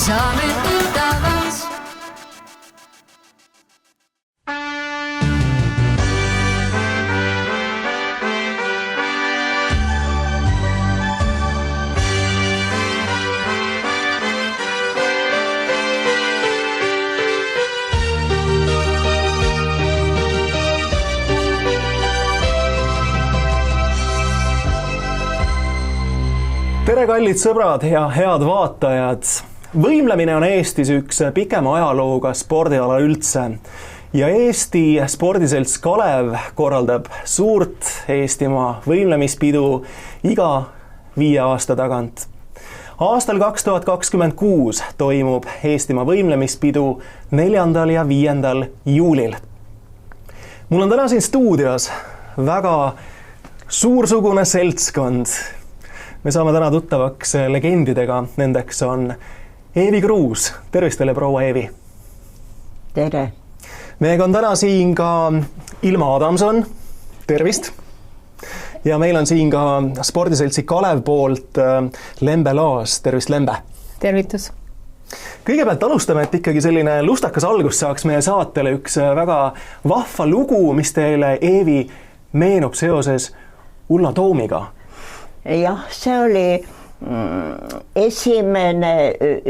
saame tuttavaks. Tere kallid sõbrad ja head vaatajad! Võimlemine on Eestis üks pikema ajalooga spordiala üldse ja Eesti spordiselts Kalev korraldab suurt Eestimaa võimlemispidu iga 5 aasta tagant. Aastal 2026 toimub Eestimaa võimlemispidu 4. ja 5. juulil. Mul on täna siin stuudios väga suursugune seltskond. Me saame täna tuttavaks legendidega, nendeks on Eevi Kruus. Tervist teile, proua Eevi! Tere! Meiega on täna siin ka Ilma Adamson. Tervist! Ja meil on siin ka spordiseltsi Kalev poolt Lembe Laas. Tervist, Lembe! Tervitus! Kõigepealt alustame, et ikkagi selline lustakas algus saaks meie saatele üks väga vahva lugu, mis teile, Eevi, meenub seoses Ulla Toomiga. Jah, see oli esimene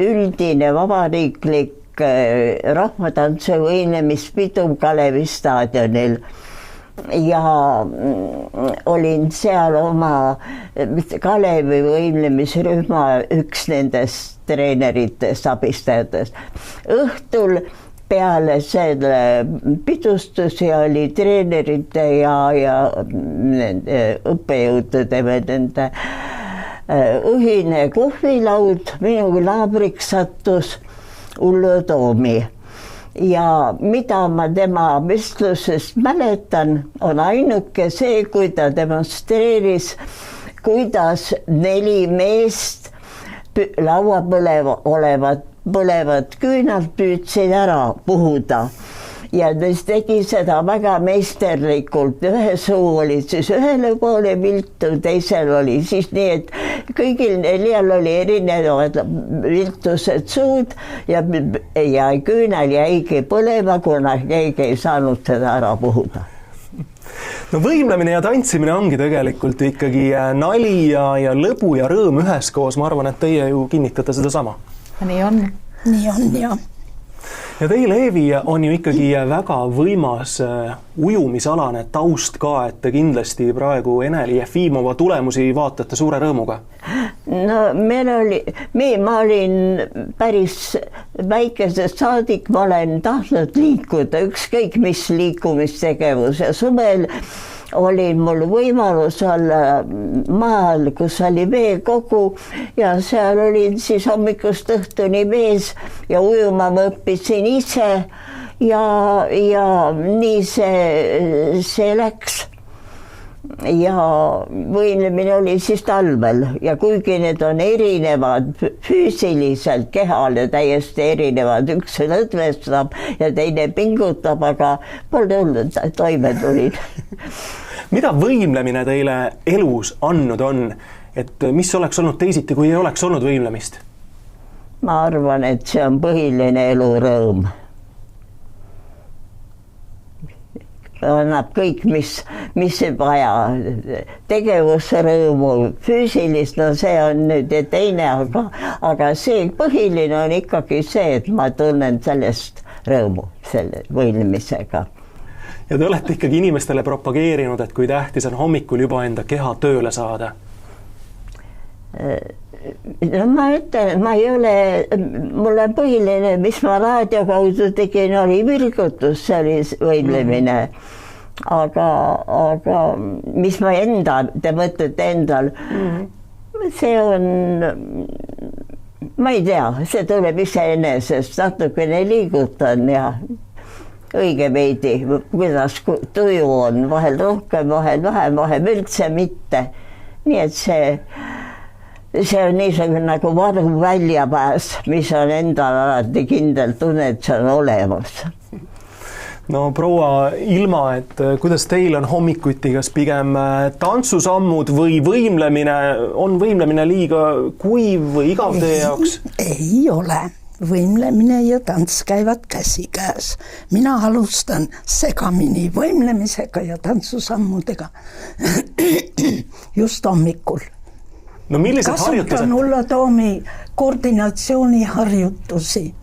üldine vabariiklik rahvatantsu võimlemispidu Kalevi staadionil ja olin seal oma Kalevi võimlemisrühma üks nendest treeneritest, abistajatest. Õhtul peale selle pidustusi oli treenerite ja õppejõudude nende ühine kohvilaud. Minu naabriks sattus Ulla Toomi ja mida ma tema vestlusest mäletan, on ainuke see, kui ta demonstreeris, kuidas 4 meest laua põlevad küünalt püüdsid ära puhuda ja ta tegi seda väga meisterlikult. Ühe suu oli siis ühele poole viltu, teisel oli siis nii, et kõigil 4 oli erinevad viltused suud ja küünal jäigi põlema, kuna keegi ei saanud seda ära puhuda. No võimlemine ja tantsimine ongi tegelikult ikkagi nali ja lõbu ja rõõm üheskoos. Ma arvan, et teie ju kinnitate seda sama. Nii on, jah. Ja teile, Eevi, on ju ikkagi väga võimas ujumisalane taust ka, et te kindlasti praegu Eneli Jefimova tulemusi vaatate suure rõõmuga. No ma olin päris väikesest saadik, ma olen tahtnud liikuda, ükskõik mis liikumistegevus ja suvel olin mul võimalus olla maal, kus oli veekogu ja seal olin siis hommikust õhtuni vees ja ujuma ma õppisin ise ja nii see läks. Ja võimlemine oli siis talvel ja kuigi need on erinevad füüsiliselt kehale täiesti erinevad, üks lõdvestab ja teine pingutab, aga pole tulnud, toime tulin. Mida võimlemine teile elus andnud on, et mis oleks olnud teisiti, kui ei oleks olnud võimlemist? Ma arvan, et see on põhiline elurõõm. Annab kõik, mis vaja, tegevusrõõmu, füüsilist, no see on nüüd teine, aga see põhiline on ikkagi see, et ma tunnen sellest rõõmu selle võilmisega. Ja te olete ikkagi inimestele propageerinud, et kui tähtis on hommikul juba enda keha tööle saada? No ma ütlen, ma ei ole, mul on põhiline, mis ma raadio kaudu tegin, oli virgutus, see oli võimlemine. Aga mis ma te mõtlete endal, see on, ma ei tea, see tuleb iseenesest, natukene liigutan ja õige veidi, kuidas tuju on, vahel rohkem, vahel vähem, vahel üldse mitte. Nii et see on niisugune nagu varu väljapääs, mis on endal alati kindel tunne, et see on olemas. No proua Ilma, et kuidas teil on hommikuti, kas pigem tantsusammud või võimlemine, on võimlemine liiga kuiv või igav teie jaoks? Ei ole. võimlemine ja tants käivad käsikäes. Mina alustan segamini võimlemisega ja tantsusammudega just hommikul. No millised harjutused? Kasutan Ullatoomi koordinatsiooniharjutusi.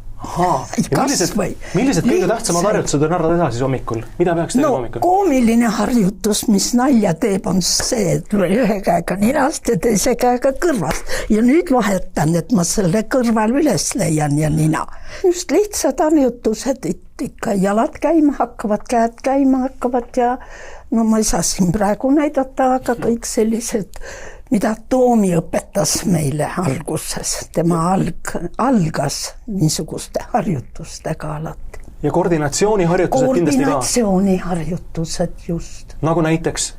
Millised kõige tähtsamad harjutused on ära teha siis hommikul? Mida peaks tegema hommikul? Koomiline harjutus, mis nalja teeb, on see, et ühe käega ninast ja teise käega kõrvast. Ja nüüd vahetan, et ma selle kõrval üles leian ja nina. Just lihtsad harjutused, ikka jalad käima hakkavad, käed käima hakkavad ja no ma ei saa siin praegu näidata, aga kõik sellised mida Toomi õpetas meile alguses. Tema algas niisuguste harjutustega alati. Ja koordinatsiooniharjutused kindlasti ka? Koordinatsiooniharjutused just. Nagu näiteks?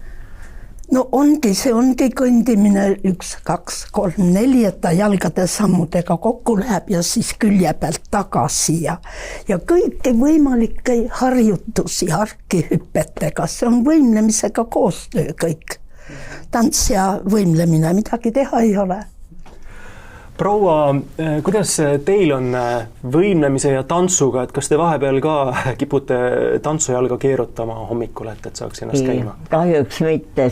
No see ongi kõndimine 1, 2, 3, 4, et ta jalgade sammudega kokku läheb ja siis külje pealt tagasi ja kõiki võimalikke harjutusi harkihüppetega. See on võimlemisega koostöö kõik. Tants ja võimlemine, midagi teha ei ole. Proua, kuidas teil on võimlemise ja tantsuga, et kas te vahepeal ka kipute tantsujalga keerutama hommikul, et saaks ennast käima? Kahjuks mitte,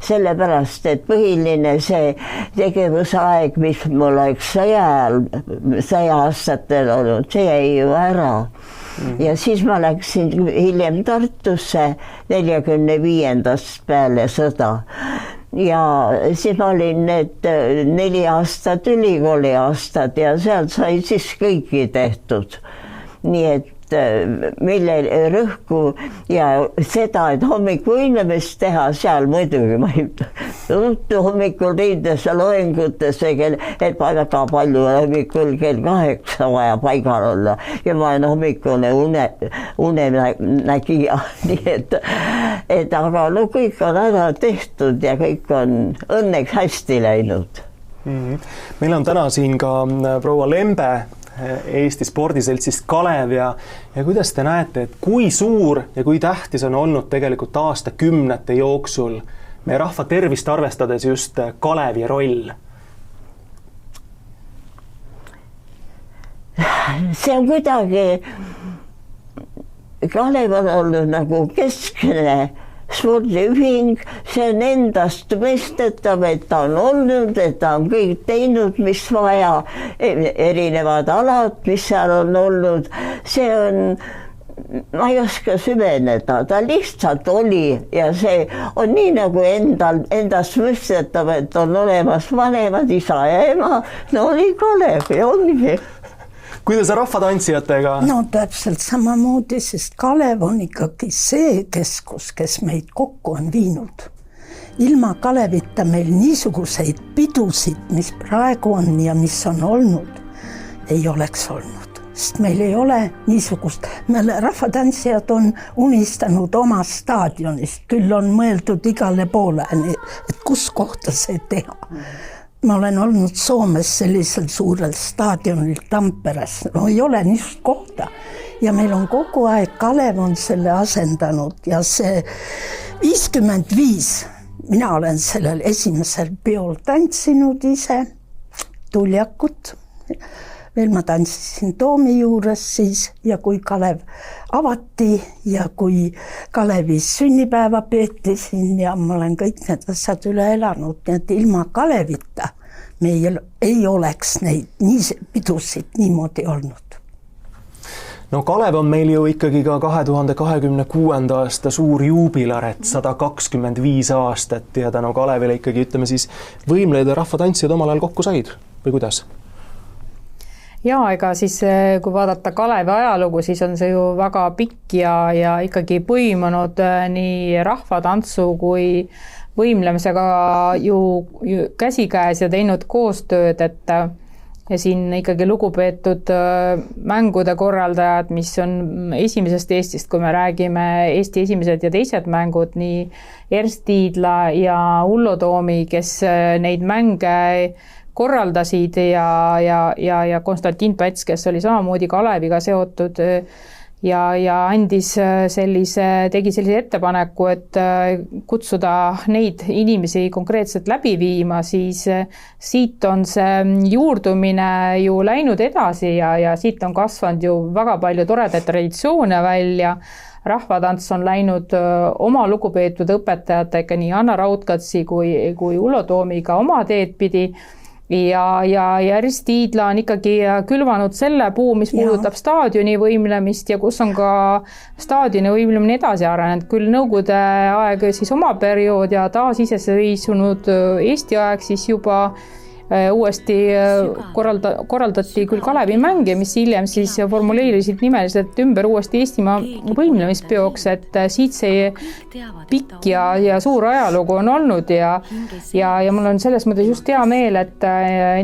sellepärast, et põhiline see tegevusaeg, mis mul oleks sõja-aastatel olnud, see jäi ju ära. Ja siis ma läksin hiljem Tartusse 45. peale sõda ja siis ma olin need 4 aastat ülikooli aastad ja seal sai siis kõiki tehtud. Nii et mille rõhku ja seda, et hommikuvõimlemist teha seal muidugi ma ei ruttu hommikul riides ja loengutes, et väga palju hommikul kell 8 vaja paigal olla ja ma olen hommikune unenägija, nii et aga no kõik on ära tehtud ja kõik on õnneks hästi läinud. Meil on täna siin ka proua Lembe Eesti spordiseltsist Kalev ja kuidas te näete, et kui suur ja kui tähtis on olnud tegelikult aastakümnete jooksul meie rahva tervist arvestades just Kalevi roll? See on kuidagi, Kalev on olnud nagu keskne spordiühing, see on endast mõistetav, et ta on olnud, et ta on kõik teinud, mis vaja, erinevad alad, mis seal on olnud, see on, ma ei oska süveneda, ta lihtsalt oli ja see on nii nagu endast mõistetav, et on olemas vanemad, isa ja ema, no oli Kalev ja ongi. Kuidas rahvatantsijatega? No täpselt samamoodi, sest Kalev on ikkagi see keskus, kes meid kokku on viinud. Ilma Kalevita meil niisuguseid pidusid, mis praegu on ja mis on olnud, ei oleks olnud. Sest meil ei ole niisugust, rahvatantsijad on unistanud oma staadionist, küll on mõeldud igale poole, et kus kohta see teha. Ma olen olnud Soomes sellisel suurel staadionil Tamperes, no ei ole niisugust kohta ja meil on kogu aeg, Kalev on selle asendanud ja see 55, mina olen sellel esimesel peol tantsinud ise, Tuljakut, veel ma tantsisin Toomi juures siis ja kui Kalev avati ja kui Kalevis sünnipäeva peeti siin ja ma olen kõik need asjad üle elanud, nii et ilma Kalevita meil ei oleks neid pidusid niimoodi olnud. No Kalev on meil ju ikkagi ka 2026. aasta suur juubilar, et 125 aastat ja tänu Kalevile ikkagi ütleme siis võimlejad ja rahvatantsijad omal ajal kokku said või kuidas? Ja ega siis kui vaadata Kalevi ajalugu, siis on see ju väga pikk ja ikkagi põimunud nii rahvatantsu kui võimlemisega ju käsikäes ja teinud koostööd, et ja siin ikkagi lugupeetud mängude korraldajad, mis on esimesest Eestist, kui me räägime Eesti esimesed ja teised mängud, nii Ernst Tiidla ja Ullo Toomi, kes neid mänge korraldasid ja Konstantin Päts, kes oli samamoodi Kaleviga seotud ja andis tegi sellise ettepaneku, et kutsuda neid inimesi konkreetselt läbi viima, siis siit on see juurdumine ju läinud edasi ja siit on kasvanud ju väga palju toredaid traditsioone välja. Rahvatants on läinud oma lugupeetud õpetajatega, nii Anna Raudkatsi kui Ulo Toomiga oma teed pidi. Ja Risti Tiidla on ikkagi külvanud selle puu, mis puudutab staadioni võimlemist ja kus on ka staadioni võimlemine edasi arenenud. Küll nõukogude aeg siis oma periood ja taas iseseisvunud Eesti aeg siis juba uuesti korraldati küll Kalevi mänge, mis hiljem siis formuleerisid nimeliselt ümber uuesti Eestimaa võimlemispeoks, et siit see pikk ja suur ajalugu on olnud ja mul on selles mõttes just hea meel, et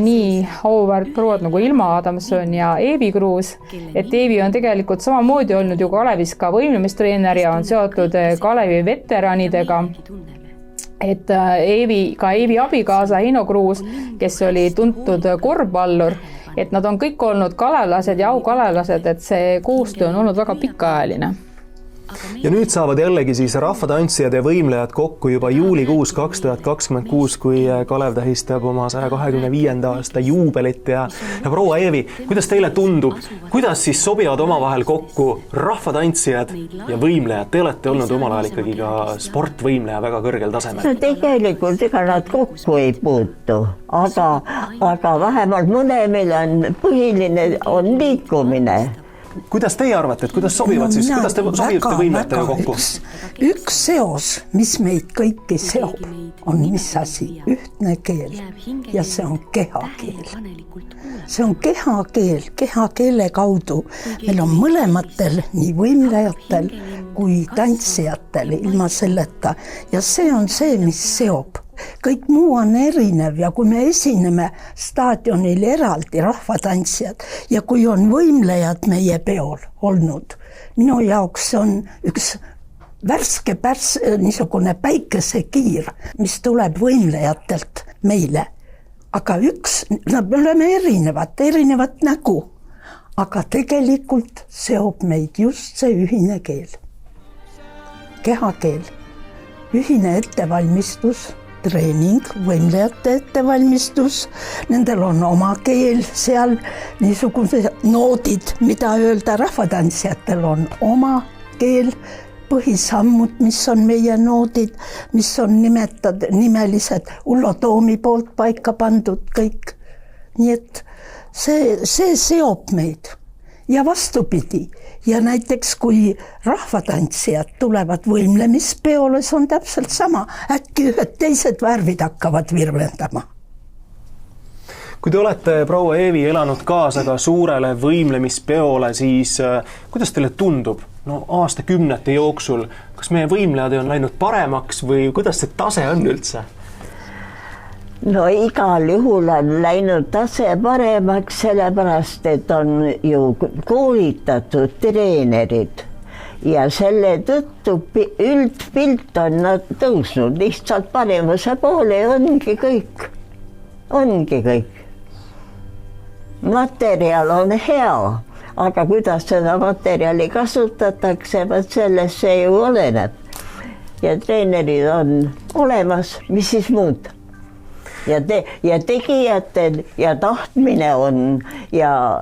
nii auväärt prouad nagu Ilma Adamson ja Eevi Kruus, et Eevi on tegelikult samamoodi olnud ju Kalevis ka võimlemistreener ja on seotud Kalevi veteranidega. Et Eevi abikaasa Heino Kruus, kes oli tuntud korvpallur, et nad on kõik olnud kalevlased ja aukalevlased, et see koostöö on olnud väga pikaajaline. Ja nüüd saavad jällegi siis rahvatantsijad ja võimlejad kokku juba juulikuus 2026, kui Kalev tähistab oma 125. aasta juubelit ja proua Eevi, kuidas teile tundub, kuidas siis sobivad omavahel kokku rahvatantsijad ja võimlejad? Te olete olnud omal ajal ikkagi ka sportvõimleja väga kõrgel tasemel. No tegelikult ega nad kokku ei puutu, aga vähemalt mõnemil on põhiline on liikumine. Kuidas teie arvate, et kuidas sobivad siis, kuidas te sobite võimletega kokku? Üks seos, mis meid kõiki seob, on mis asi? Ühtne keel ja see on kehakeel. See on kehakeele kaudu. Meil on mõlematel, nii võimlejatel kui tantsijatel ilma selleta. Ja see on see, mis seob. Kõik muu on erinev ja kui me esineme staadionil eraldi rahvatantsijad ja kui on võimlejad meie peol olnud, minu jaoks on üks värske niisugune päikesekiir, mis tuleb võimlejatelt meile. Aga me oleme erinevat nägu, aga tegelikult seob meid just see ühine keel. Kehakeel, ühine ettevalmistus, treening, võimlejate ettevalmistus, nendel on oma keel seal, niisugused noodid, mida öelda, rahvatantsijatel on oma keel, põhisammud, mis on meie noodid, mis on nimelised Ulo Toomi poolt paika pandud kõik. Nii et see seob meid ja vastupidi. Ja näiteks kui rahvatantsijad tulevad võimlemispeole, see on täpselt sama. Äkki ühed teised värvid hakkavad virvendama. Kui te olete, proua Eevi, elanud kaasa ka suurele võimlemispeole, siis kuidas teile tundub? No aastakümnete jooksul, kas meie võimlejad on läinud paremaks või kuidas see tase on üldse? No igal juhul on läinud tase paremaks, sellepärast, et on ju koolitatud treenerid ja selle tõttu üldpilt on nad tõusnud lihtsalt paremuse poole ja ongi kõik. Materjal on hea, aga kuidas seda materjali kasutatakse, sellest see ju oleneb. Ja treenerid on olemas, mis siis muud? Ja tegijatel ja tahtmine on ja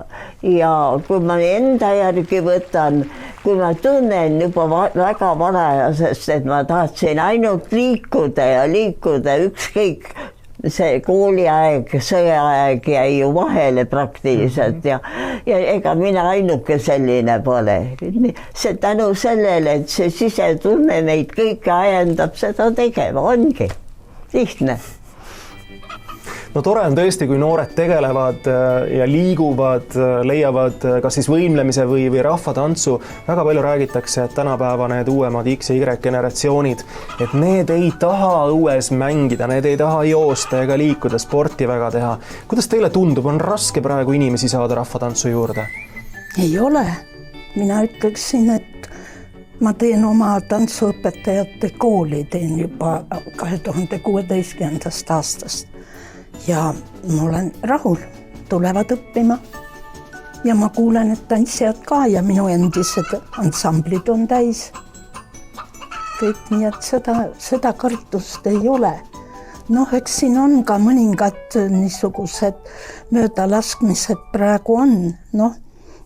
kui ma enda järgi võtan, kui ma tunnen juba väga varajasest, et ma tahtsin ainult liikuda ükskõik, see kooliaeg, sõjaaeg jäi ju vahele praktiliselt ja ega mina ainuke selline pole. See tänu sellele, et see sisetunne meid kõike ajendab seda tegema, ongi lihtne. No tore on tõesti, kui noored tegelevad ja liiguvad, leiavad kas siis võimlemise või rahvatantsu. Väga palju räägitakse, et tänapäeva need uuemad X ja Y generatsioonid, et need ei taha õues mängida, need ei taha joosta ega liikuda, sporti väga teha. Kuidas teile tundub, on raske praegu inimesi saada rahvatantsu juurde? Ei ole. Mina ütleksin, et ma teen oma tantsuõpetajate kooli, teen juba 2016. aastast. Ja ma olen rahul, tulevad õppima. ja ma kuulen, et tantsijad ka ja minu endised ansamblid on täis. Kõik, nii et seda kartust ei ole. Noh, eks siin on ka mõningad niisugused möödalaskmised praegu on, noh,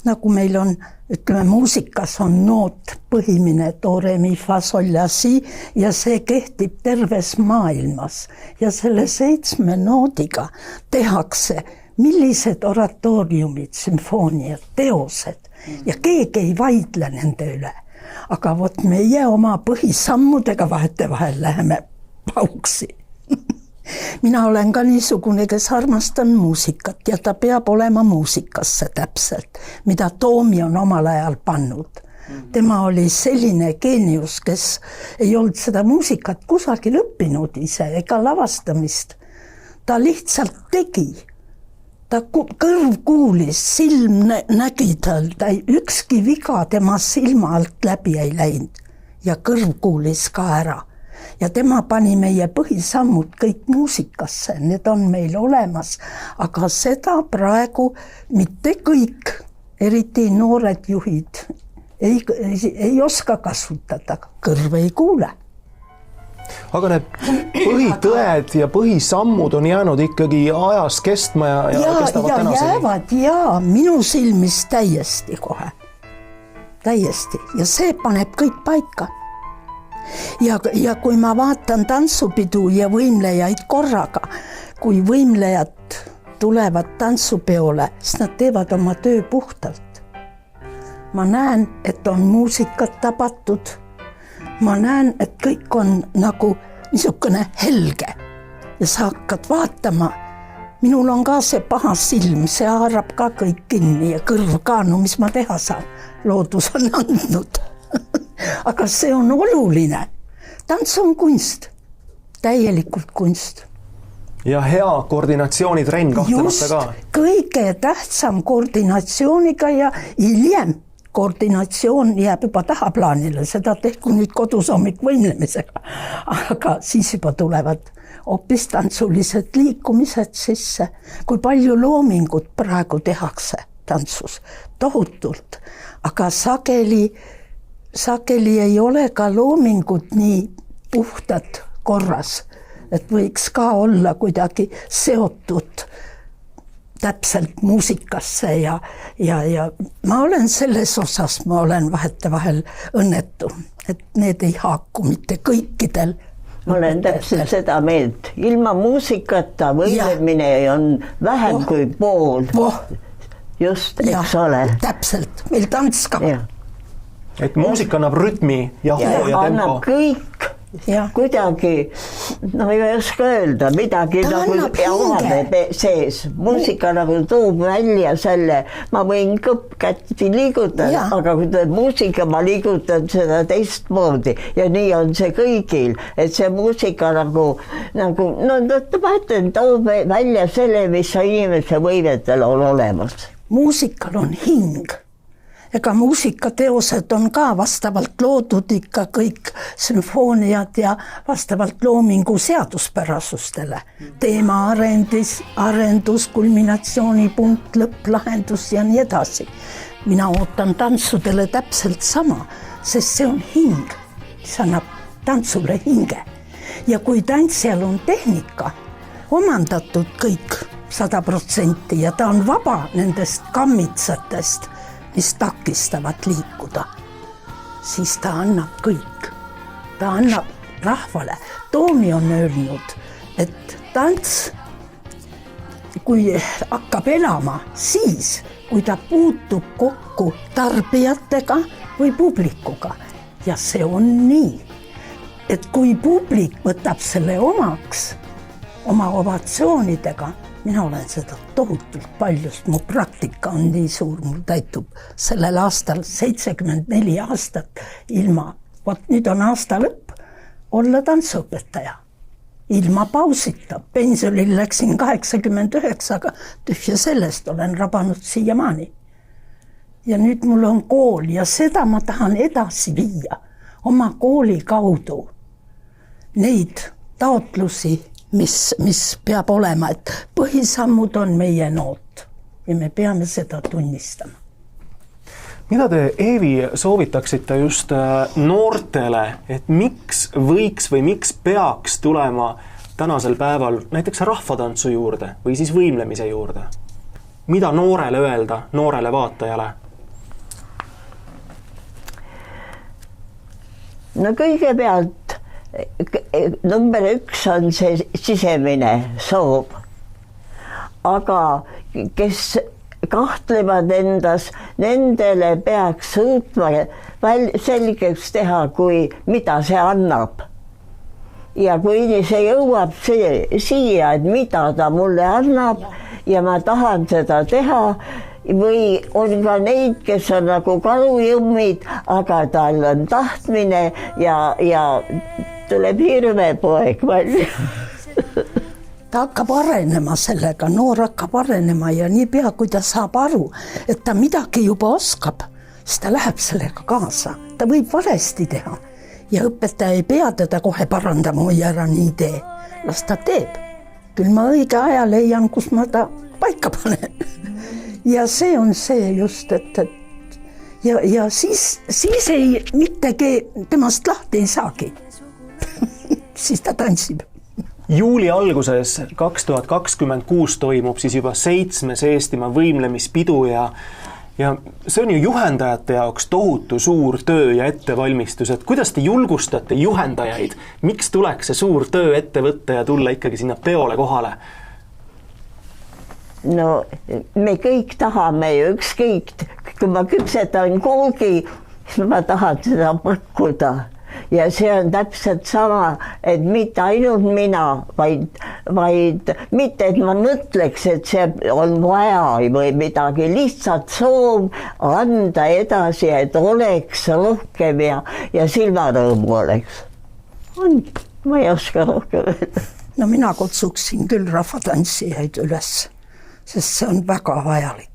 nagu meil on, ütleme, muusikas on noot põhimine, do, re, mi, fa, sol ja si ja see kehtib terves maailmas ja selle 7 noodiga tehakse millised oratooriumid, sümfooniad, teosed ja keegi ei vaidle nende üle. Aga vot meie oma põhisammudega vahetevahel läheme pauksi. Mina olen ka niisugune, kes armastan muusikat ja ta peab olema muusikasse täpselt, mida Toomi on omal ajal pannud. Tema oli selline geenius, kes ei olnud seda muusikat kusagil õppinud ise ega lavastamist. Ta lihtsalt tegi. Ta kõrv kuulis, silm nägi tal, ükski viga tema silma alt läbi ei läinud ja kõrv kuulis ka ära. Ja tema pani meie põhisammud kõik muusikasse, need on meil olemas, aga seda praegu mitte kõik, eriti noored juhid, ei oska kasutada, kõrv ei kuule. Aga need põhitõed ja põhisammud on jäänud ikkagi ajas kestma ja kestavad tänaseni. Jäävad minu silmis täiesti kohe. Täiesti. Ja see paneb kõik paika. Ja kui ma vaatan tantsupidu ja võimlejaid korraga, kui võimlejad tulevad tantsupeole, siis nad teevad oma töö puhtalt. Ma näen, et on muusikat tabatud. Ma näen, et kõik on nagu niisugune helge ja sa hakkad vaatama. Minul on ka see paha silm, see haarab ka kõik kinni ja kõrv ka, no mis ma teha saan, loodus on andnud. Aga see on oluline. Tants on kunst, täielikult kunst. Ja hea koordinatsioonitrenn kahtlemata ka. Just, kõige tähtsam koordinatsiooniga ja hiljem koordinatsioon jääb juba tahaplaanile, seda tehku nüüd kodus hommikvõimlemisega. Aga siis juba tulevad hoopis tantsulised liikumised sisse. Kui palju loomingut praegu tehakse tantsus, tohutult, aga sageli ei ole ka loomingud nii puhtad korras, et võiks ka olla kuidagi seotud täpselt muusikasse ja ma olen selles osas, ma olen vahetevahel õnnetu, et need ei haaku mitte kõikidel. Ma olen täpselt seda meelt. Ilma muusikata võimlemine on vähem kui pool. Just, eks ole. Täpselt, meil tants ka. Et muusika annab rütmi ja hoo ja tempo. Annab kõik kuidagi, no ei oska öelda, midagi ta nagu jahade sees. Muusika nagu tuub välja selle, ma võin kätti liigutada, aga kui tuleb muusika, ma liigutan seda teistmoodi ja nii on see kõigil, et see muusika nagu no vaatan, toob välja selle, mis inimese võimetel on olemas. Muusikal on hing. Ega muusikateosed on ka vastavalt loodud ikka kõik sümfooniad ja vastavalt loomingu seaduspärasustele. Teema arendus, kulminatsioonipunkt, lõpplahendus ja nii edasi. Mina ootan tantsudele täpselt sama, sest see on hing, mis annab tantsule hinge. Ja kui tantsijal on tehnika omandatud kõik 100% ja ta on vaba nendest kammitsatest, mis takistavad liikuda, siis ta annab kõik. Ta annab rahvale. Toomi on öelnud, et tants, kui hakkab elama, siis, kui ta puutub kokku tarbijatega või publikuga. Ja see on nii, et kui publik võtab selle omaks, oma ovatsioonidega, mina olen seda tohutult paljust, mu praktika on nii suur, mul täitub sellel aastal 74 aastat ilma, nüüd on aasta lõpp, olla tantsuõpetaja. Ilma pausita, pensionil läksin 89, aga tühja sellest olen rabanud siiamaani. Ja nüüd mul on kool ja seda ma tahan edasi viia oma kooli kaudu. Neid taotlusi, mis peab olema, et põhisammud on meie noot. ja me peame seda tunnistama. Mida te, Eevi, soovitaksite just noortele, et miks võiks või miks peaks tulema tänasel päeval näiteks rahvatantsu juurde või siis võimlemise juurde? Mida noorele öelda, noorele vaatajale? No kõigepealt number 1 on see sisemine soov. Aga kes kahtlevad endas, nendele peaks suutma selgeks teha, mida see annab. Ja kui see jõuab siia, et mida ta mulle annab ja ma tahan seda teha, või on ka neid, kes on nagu kalujõmmid, aga tal on tahtmine ja tuleb hirmepoeg välja. Ta hakkab arenema sellega, noor hakkab arenema ja niipea, kui ta saab aru, et ta midagi juba oskab, siis ta läheb sellega kaasa. Ta võib valesti teha ja õpetaja ei pea teda kohe parandama, oi ära nii tee. Las ta teeb. Küll ma õige aja leian, kus ma ta paika panen. Ja see on see just, et ja siis ei mittegi temast lahti ei saagi. Siis ta tantsib. Juuli alguses 2026 toimub siis juba 7. Eestimaa võimlemispidu ja see on ju juhendajate jaoks tohutu suur töö ja ettevalmistus, et kuidas te julgustate juhendajaid, miks tuleks see suur töö ette võtta ja tulla ikkagi sinna peole kohale? No me kõik tahame ju ükskõik, kui ma küpsetan koogi, siis ma tahan seda pakkuda. Ja see on täpselt sama, et mitte ainult mina, vaid mitte, et ma mõtleks, et see on vaja või midagi, lihtsalt soov anda edasi, et oleks rohkem ja silmarõõmu oleks. Ma ei oska rohkem öelda. No mina kutsuksin küll rahvatantsijaid üles, sest see on väga vajalik.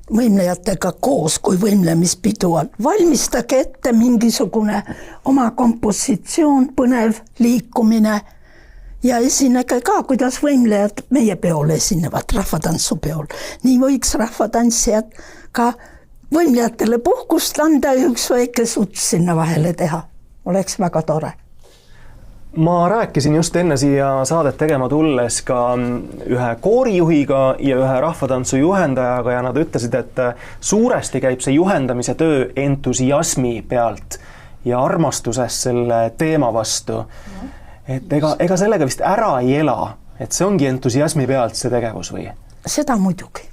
Võimlejatega koos, kui võimlemispidu on. Valmistage ette mingisugune oma kompositsioon, põnev liikumine ja esinege ka, kuidas võimlejad meie peol esinevad, rahvatantsupeol. Nii võiks rahvatantsijad ka võimlejatele puhkust anda ja üks väike suts sinna vahele teha. Oleks väga tore. Ma rääkisin just enne siia saadet tegema tulles ka ühe koorijuhiga ja ühe rahvatantsu juhendajaga ja nad ütlesid, et suuresti käib see juhendamise töö entusiasmi pealt ja armastuses selle teema vastu. Et ega sellega vist ära ei ela, et see ongi entusiasmi pealt see tegevus või? Seda muidugi.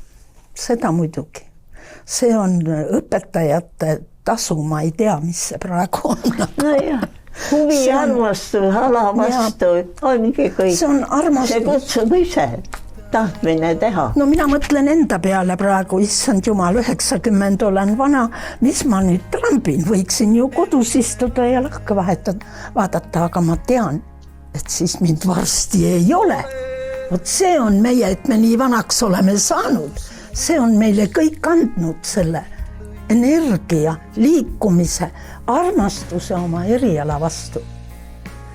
See on õpetajate tasu, ma ei tea, mis see praegu on. No jah. Huvi ja armastus, ala vastu, ongi kõik. See on armastus. See kutsub ise, tahtmine teha. No mina mõtlen enda peale praegu, issand jumal, 90 olen vana, mis ma nüüd trambin, võiksin ju kodus istuda ja lõhke vaadata, aga ma tean, et siis mind varsti ei ole. Vot see on meie, et me nii vanaks oleme saanud, see on meile kõik andnud selle energia, liikumise, armastuse oma eriala vastu.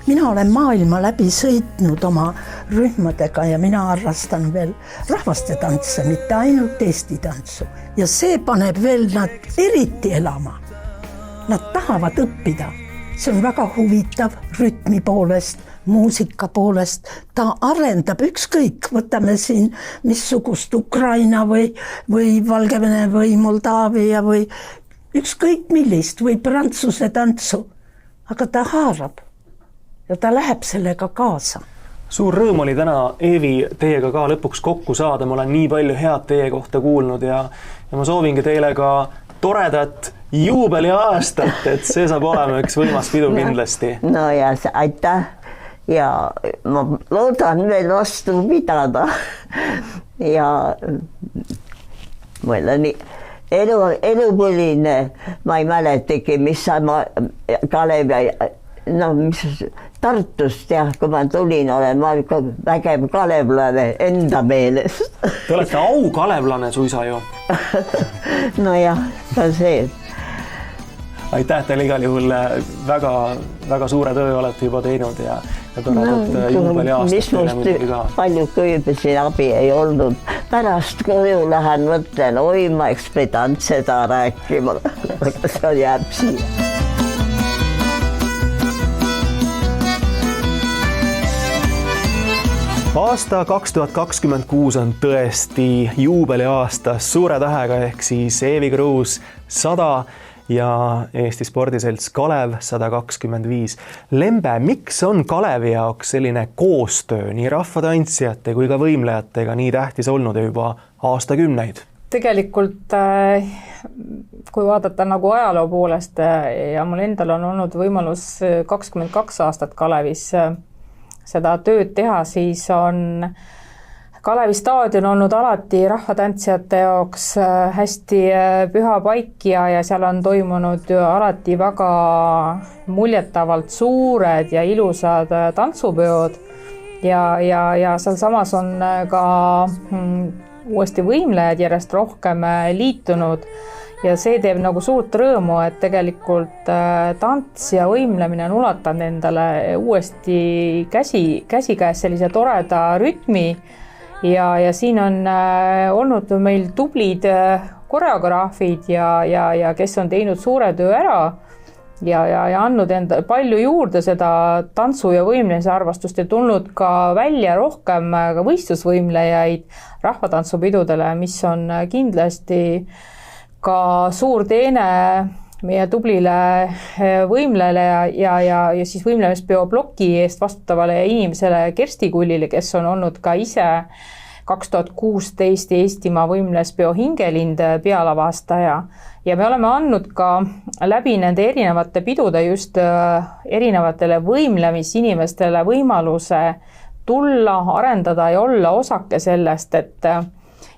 Mina olen maailma läbi sõitnud oma rühmadega ja mina arrastan veel rahvaste tantse, mitte ainult Eesti tantsu. Ja see paneb veel nad eriti elama. Nad tahavad õppida. See on väga huvitav rütmi poolest, muusika poolest. Ta arendab ükskõik, võtame siin missugust Ukraina või Valgevene või Moldaavia või ükskõik millist või prantsuse tantsu. Aga ta haarab ja ta läheb sellega kaasa. Suur rõõm oli täna, Eevi, teiega ka lõpuks kokku saada. Ma olen nii palju head teie kohta kuulnud ja ma soovingi teile ka toredat juubeliaastat, et see saab olema üks võimas pidu kindlasti. No ja aitäh ja ma loodan veel vastu pidada ja mul on elupõline, ma ei mäletagi, mis ma Kalev mis Tartust kui ma tulin, olen ma vägev kalevlane enda meelest. Te olete aukalevlane suisa ju. No jah, ka see. Aitäh teile igal juhul, väga suure töö olete juba teinud ja mis must palju kööbisin, abi ei olnud. Pärast koju lähen mõtlen, oi, ma eks pidanud seda rääkima, aga see jääb siia. Aasta 2026 on tõesti juubeliaasta suure tähega ehk siis Eevi Kruus 100 ja Eesti Spordiselts Kalev 125. Lembe, miks on Kalevi jaoks selline koostöö nii rahvatantsijate kui ka võimlejatega nii tähtis olnud juba aastakümneid? Tegelikult kui vaadata nagu ajaloo poolest ja mul endal on olnud võimalus 22 aastat Kalevis seda tööd teha, siis on Kalevi staadion olnud alati rahvatantsijate jaoks hästi püha paik ja seal on toimunud alati väga muljetavalt suured ja ilusad tantsupeod ja seal samas on ka uuesti võimlejad järjest rohkem liitunud ja see teeb nagu suurt rõõmu, et tegelikult tants ja võimlemine on ulatanud endale uuesti käsikäes sellise toreda rütmi ja siin on olnud meil tublid koreograafid ja kes on teinud suure töö ära ja andnud enda palju juurde seda tantsu ja võimlemise arvastust ja tulnud ka välja rohkem ka võistlusvõimlejaid rahvatantsupidudele, mis on kindlasti ka suur teene meie tublile võimlele ja siis võimlemispeo ploki eest vastutavale inimesele Kersti Kullile, kes on olnud ka ise 2016 Eestimaa võimlemispeo Hingelind pealavastaja ja me oleme andnud ka läbi nende erinevate pidude just erinevatele võimlemisinimestele võimaluse tulla, arendada ja olla osake sellest, et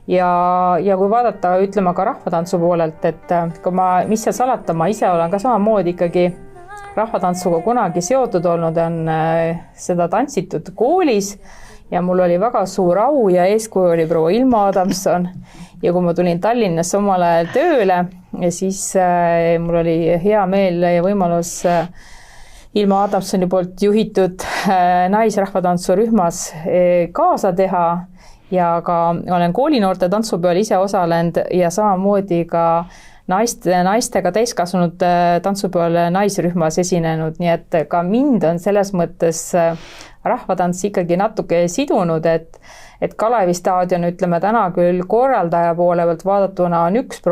ja kui vaadata, ütleme ka rahvatantsu poolelt, et kui mis seal salata, ma ise olen ka samamoodi ikkagi rahvatantsuga kunagi seotud olnud, on seda tantsitud koolis ja mul oli väga suur au ja eeskuju oli proua Ilma Adamson ja kui ma tulin Tallinnasse omal ajal tööle, siis mul oli hea meel ja võimalus Ilma Adamsoni poolt juhitud naisrahvatantsurühmas kaasa teha ja ka olen koolinoorte tantsupeol ise osalenud ja samamoodi ka naistega täiskasvanud tantsupeol naisrühmas esinenud, nii et ka mind on selles mõttes rahvatants ikkagi natuke sidunud, et Kalevi staadion, ütleme täna küll korraldaja poole pealt vaadatuna on üks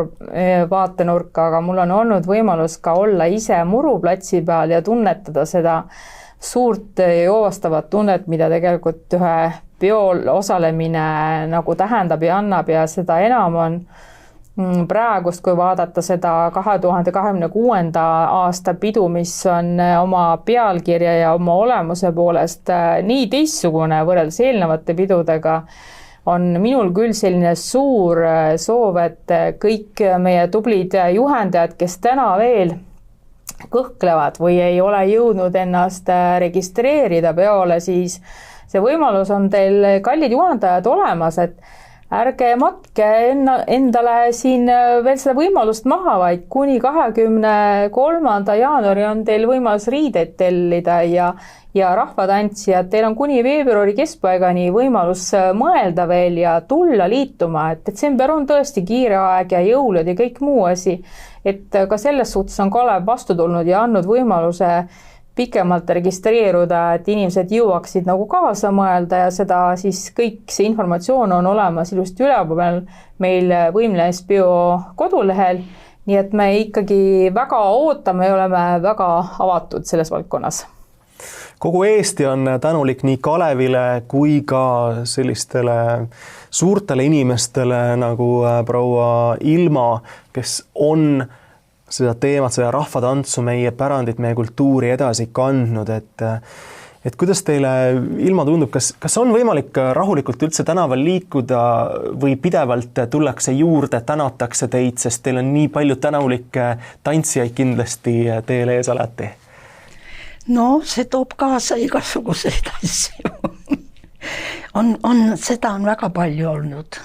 vaatenurk, aga mul on olnud võimalus ka olla ise muruplatsi peal ja tunnetada seda suurt joovastavat tunnet, mida tegelikult ühe peol osalemine nagu tähendab ja annab ja seda enam on praegust, kui vaadata seda 2026. aasta pidu, mis on oma pealkirja ja oma olemuse poolest nii teistsugune võrreldes eelnevate pidudega, on minul küll selline suur soov, et kõik meie tublid juhendajad, kes täna veel kõhklevad või ei ole jõudnud ennast registreerida peole, siis see võimalus on teil, kallid juhendajad, olemas, et ärge matke endale siin veel seda võimalust maha, vaid kuni 23. jaanuari on teil võimalus riideid tellida ja rahvatantsijad, teil on kuni veebruari keskpaigani võimalus mõelda veel ja tulla liituma, et detsember on tõesti kiire aeg ja jõulud ja kõik muu asi, et ka selles suhtes on Kalev vastu tulnud ja andnud võimaluse pikemalt registreeruda, et inimesed jõuaksid nagu kaasa mõelda ja seda siis kõik see informatsioon on olemas ilusti üleval meil võimlemispeo kodulehel, nii et me ikkagi väga ootame ja oleme väga avatud selles valdkonnas. Kogu Eesti on tänulik nii Kalevile kui ka sellistele suurtele inimestele nagu proua Ilma, kes on seda teemat, seda rahvatantsu, meie pärandit, meie kultuuri edasi kandnud, et kuidas teile, Ilma, tundub, kas on võimalik rahulikult üldse tänaval liikuda või pidevalt tullakse juurde, tänatakse teid, sest teil on nii palju tänulikke tantsijaid kindlasti teel ees alati? No see toob kaasa igasuguseid asju. Seda on väga palju olnud.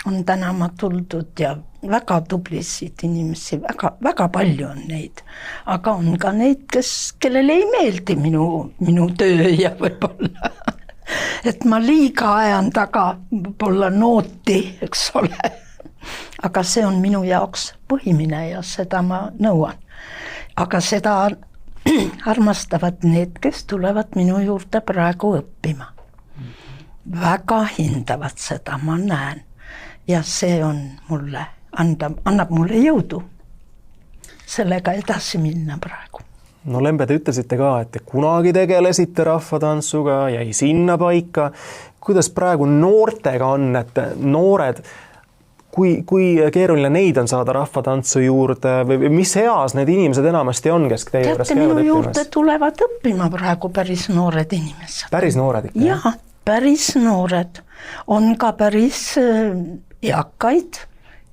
on tänama tuldud ja väga tublisid inimesi, väga palju on neid. Aga on ka neid, kellele ei meeldi minu töö ja võib-olla, et ma liiga ajan taga võib-olla nooti, eks ole. Aga see on minu jaoks põhimine ja seda ma nõuan. Aga seda armastavad need, kes tulevad minu juurde praegu õppima. Väga hindavad seda, ma näen. Ja see on mulle, annab mulle jõudu sellega edasi minna praegu. No Lembe, te ütlesite ka, et te kunagi tegelesite rahvatantsuga, jäi sinna paika. Kuidas praegu noortega on, et noored, kui keeruline neid on saada rahvatantsu juurde või mis eas need inimesed enamasti on, kes teie juures käivad minu juurde tulevad õppima praegu päris noored inimesed. Päris noored ikka? Jah, päris noored. On ka päris eakaid,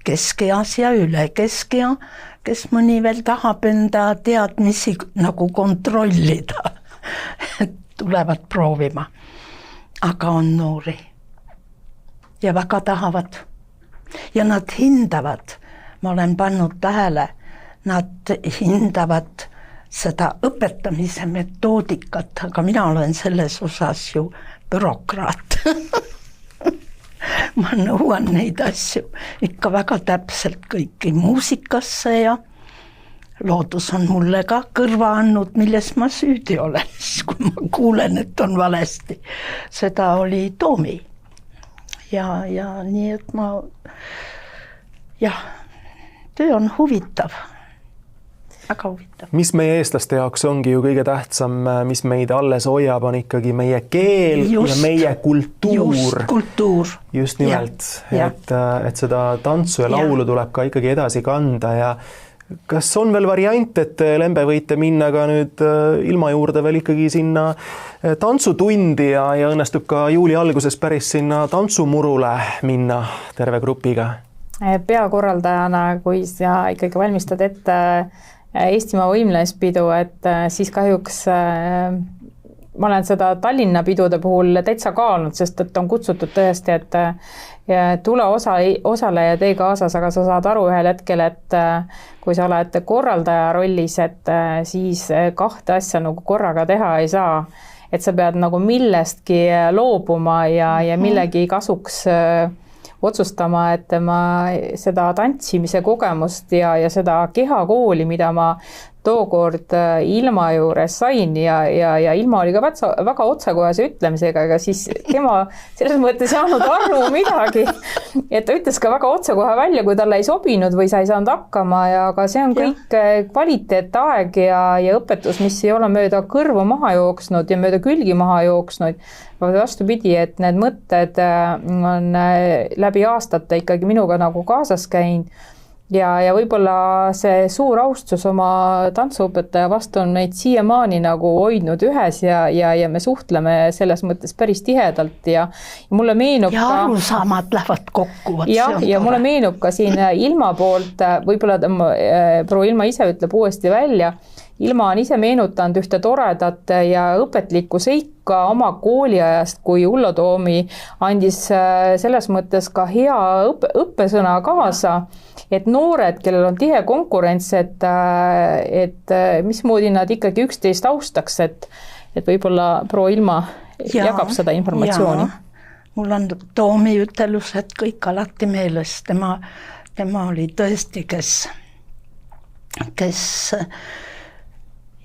keskeas ja üle keskea, kes mõni veel tahab enda teadmisi nagu kontrollida. Tulevad proovima. Aga on noori. Ja väga tahavad. Ja nad hindavad, ma olen pannud tähele, nad hindavad seda õpetamise metoodikat, aga mina olen selles osas ju bürokraat. Ma nõuan neid asju ikka väga täpselt kõiki muusikasse ja loodus on mulle ka kõrva andnud, milles ma süüdi olen, kui ma kuulen, et on valesti. Seda oli Toomi. Ja nii, et töö on huvitav, väga huvitav. Mis meie eestlaste jaoks ongi ju kõige tähtsam, mis meid alles hoiab, on ikkagi meie keel ja meie kultuur. Just kultuur. Just nimelt, et seda tantsu ja laulu tuleb ka ikkagi edasi kanda ja kas on veel variant, et Lembe võite minna ka nüüd ilma juurde veel ikkagi sinna tantsutundi ja õnnestub ka juuli alguses päris sinna tantsumurule minna terve grupiga? Peakorraldajana, kui sa ikkagi valmistad ette Eestimaa võimlespidu, et siis kahjuks ma olen seda Tallinna pidude puhul täitsa kaalunud, sest et on kutsutud tõesti, et tule osale ja tee kaasas, aga sa saad aru ühel hetkel, et kui sa oled korraldaja rollis, et siis kahte asja nagu korraga teha ei saa, et sa pead nagu millestki loobuma ja millegi kasuks otsustama, et ma seda tantsimise kogemust ja seda kehakooli, mida ma tookord Ilma juures sain ja Ilma oli ka väga otsekohase ütlemisega, aga siis tema selles mõttes ei saanud aru midagi, et ta ütles ka väga otsekohe välja, kui talle ei sobinud või sa ei saanud hakkama, aga see on kõik kvaliteetaeg ja õpetus, mis ei ole mööda kõrvu maha jooksnud ja mööda külgi maha jooksnud, vastupidi, et need mõtted on läbi aastate ikkagi minuga nagu kaasas käinud. Ja võib-olla see suur austus oma tantsuõpetaja vastu on meid siiamaani nagu hoidnud ühes ja me suhtleme selles mõttes päris tihedalt ja mulle meenub ja arusaamad lähevad kokku. Ja mulle meenub ka siin Ilma poolt, võib-olla proua Ilma ise ütleb uuesti välja, Ilma on ise meenutanud ühte toredat ja õpetlikku seika oma kooliajast, kui Ullo Toomi andis selles mõttes ka hea õppesõna kaasa, et noored, kellel on tihe konkurents, et mismoodi nad ikkagi üksteist austaks, et võib-olla proua Ilma jagab seda informatsiooni. Mul on Toomi ütelused kõik alati meeles. Tema oli tõesti, kes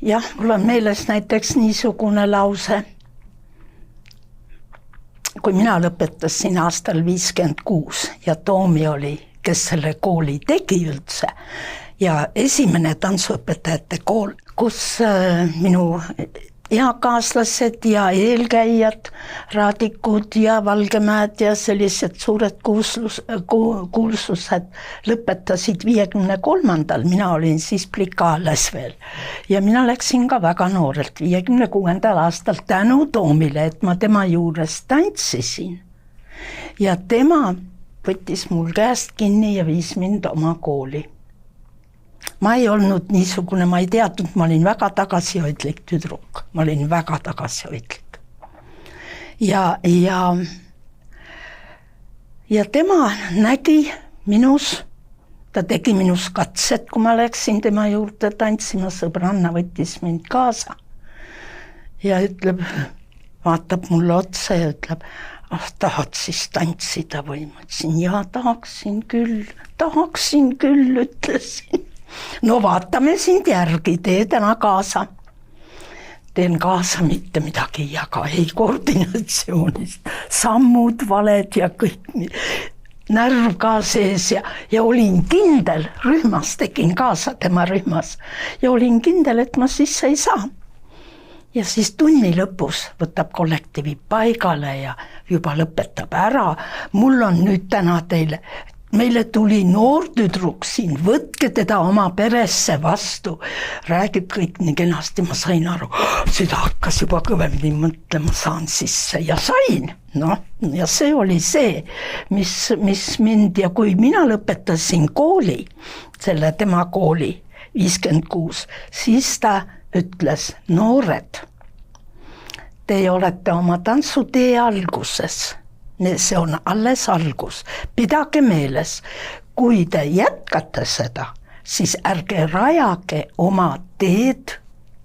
jah, mul on meeles näiteks niisugune lause. Kui mina lõpetasin aastal 56 ja Toomi oli, kes selle kooli tegi üldse ja esimene tantsuõpetajate kool, kus minu eakaaslased ja eelkäijad, Raadikud ja Valgemäed ja sellised suured kuulsused lõpetasid 53. Mina olin siis plikaales veel ja mina läksin ka väga noorelt 56. aastal tänu Toomile, et ma tema juures tantsisin ja tema võttis mul käest kinni ja viis mind oma kooli. Ma ei olnud niisugune, ma ei teadnud, ma olin väga tagasihoidlik tüdruk. Ma olin väga tagasihoidlik. ja tema nägi minus, ta tegi minus katsed, kui ma läksin tema juurde tantsima, sõbranna võttis mind kaasa ja ütleb, vaatab mulle otsa ja ütleb, tahad siis tantsida või? Ma ütlesin, jaa, tahaksin küll, ütlesin. No vaatame sind järgi, tee täna kaasa. Teen kaasa mitte midagi ei jaga, ei koordinatsioonist, sammud, valed ja kõik, närv ka sees ja olin kindel, rühmas tegin kaasa tema rühmas ja olin kindel, et ma sisse ei saa. Ja siis tunni lõpus võtab kollektiivi paigale ja juba lõpetab ära. Mul on nüüd täna teile, meile tuli noor tüdruk siin, võtke teda oma peresse vastu. Räägib kõik nii kenasti, ma sain aru, seda hakkas juba kõvemini mõtlema, saan sisse ja sain. No, ja see oli see, mis mind ja kui mina lõpetasin kooli, selle tema kooli 56, siis ta ütles, noored, te olete oma tantsutee alguses, see on alles algus, pidage meeles, kui te jätkate seda, siis ärge rajage oma teed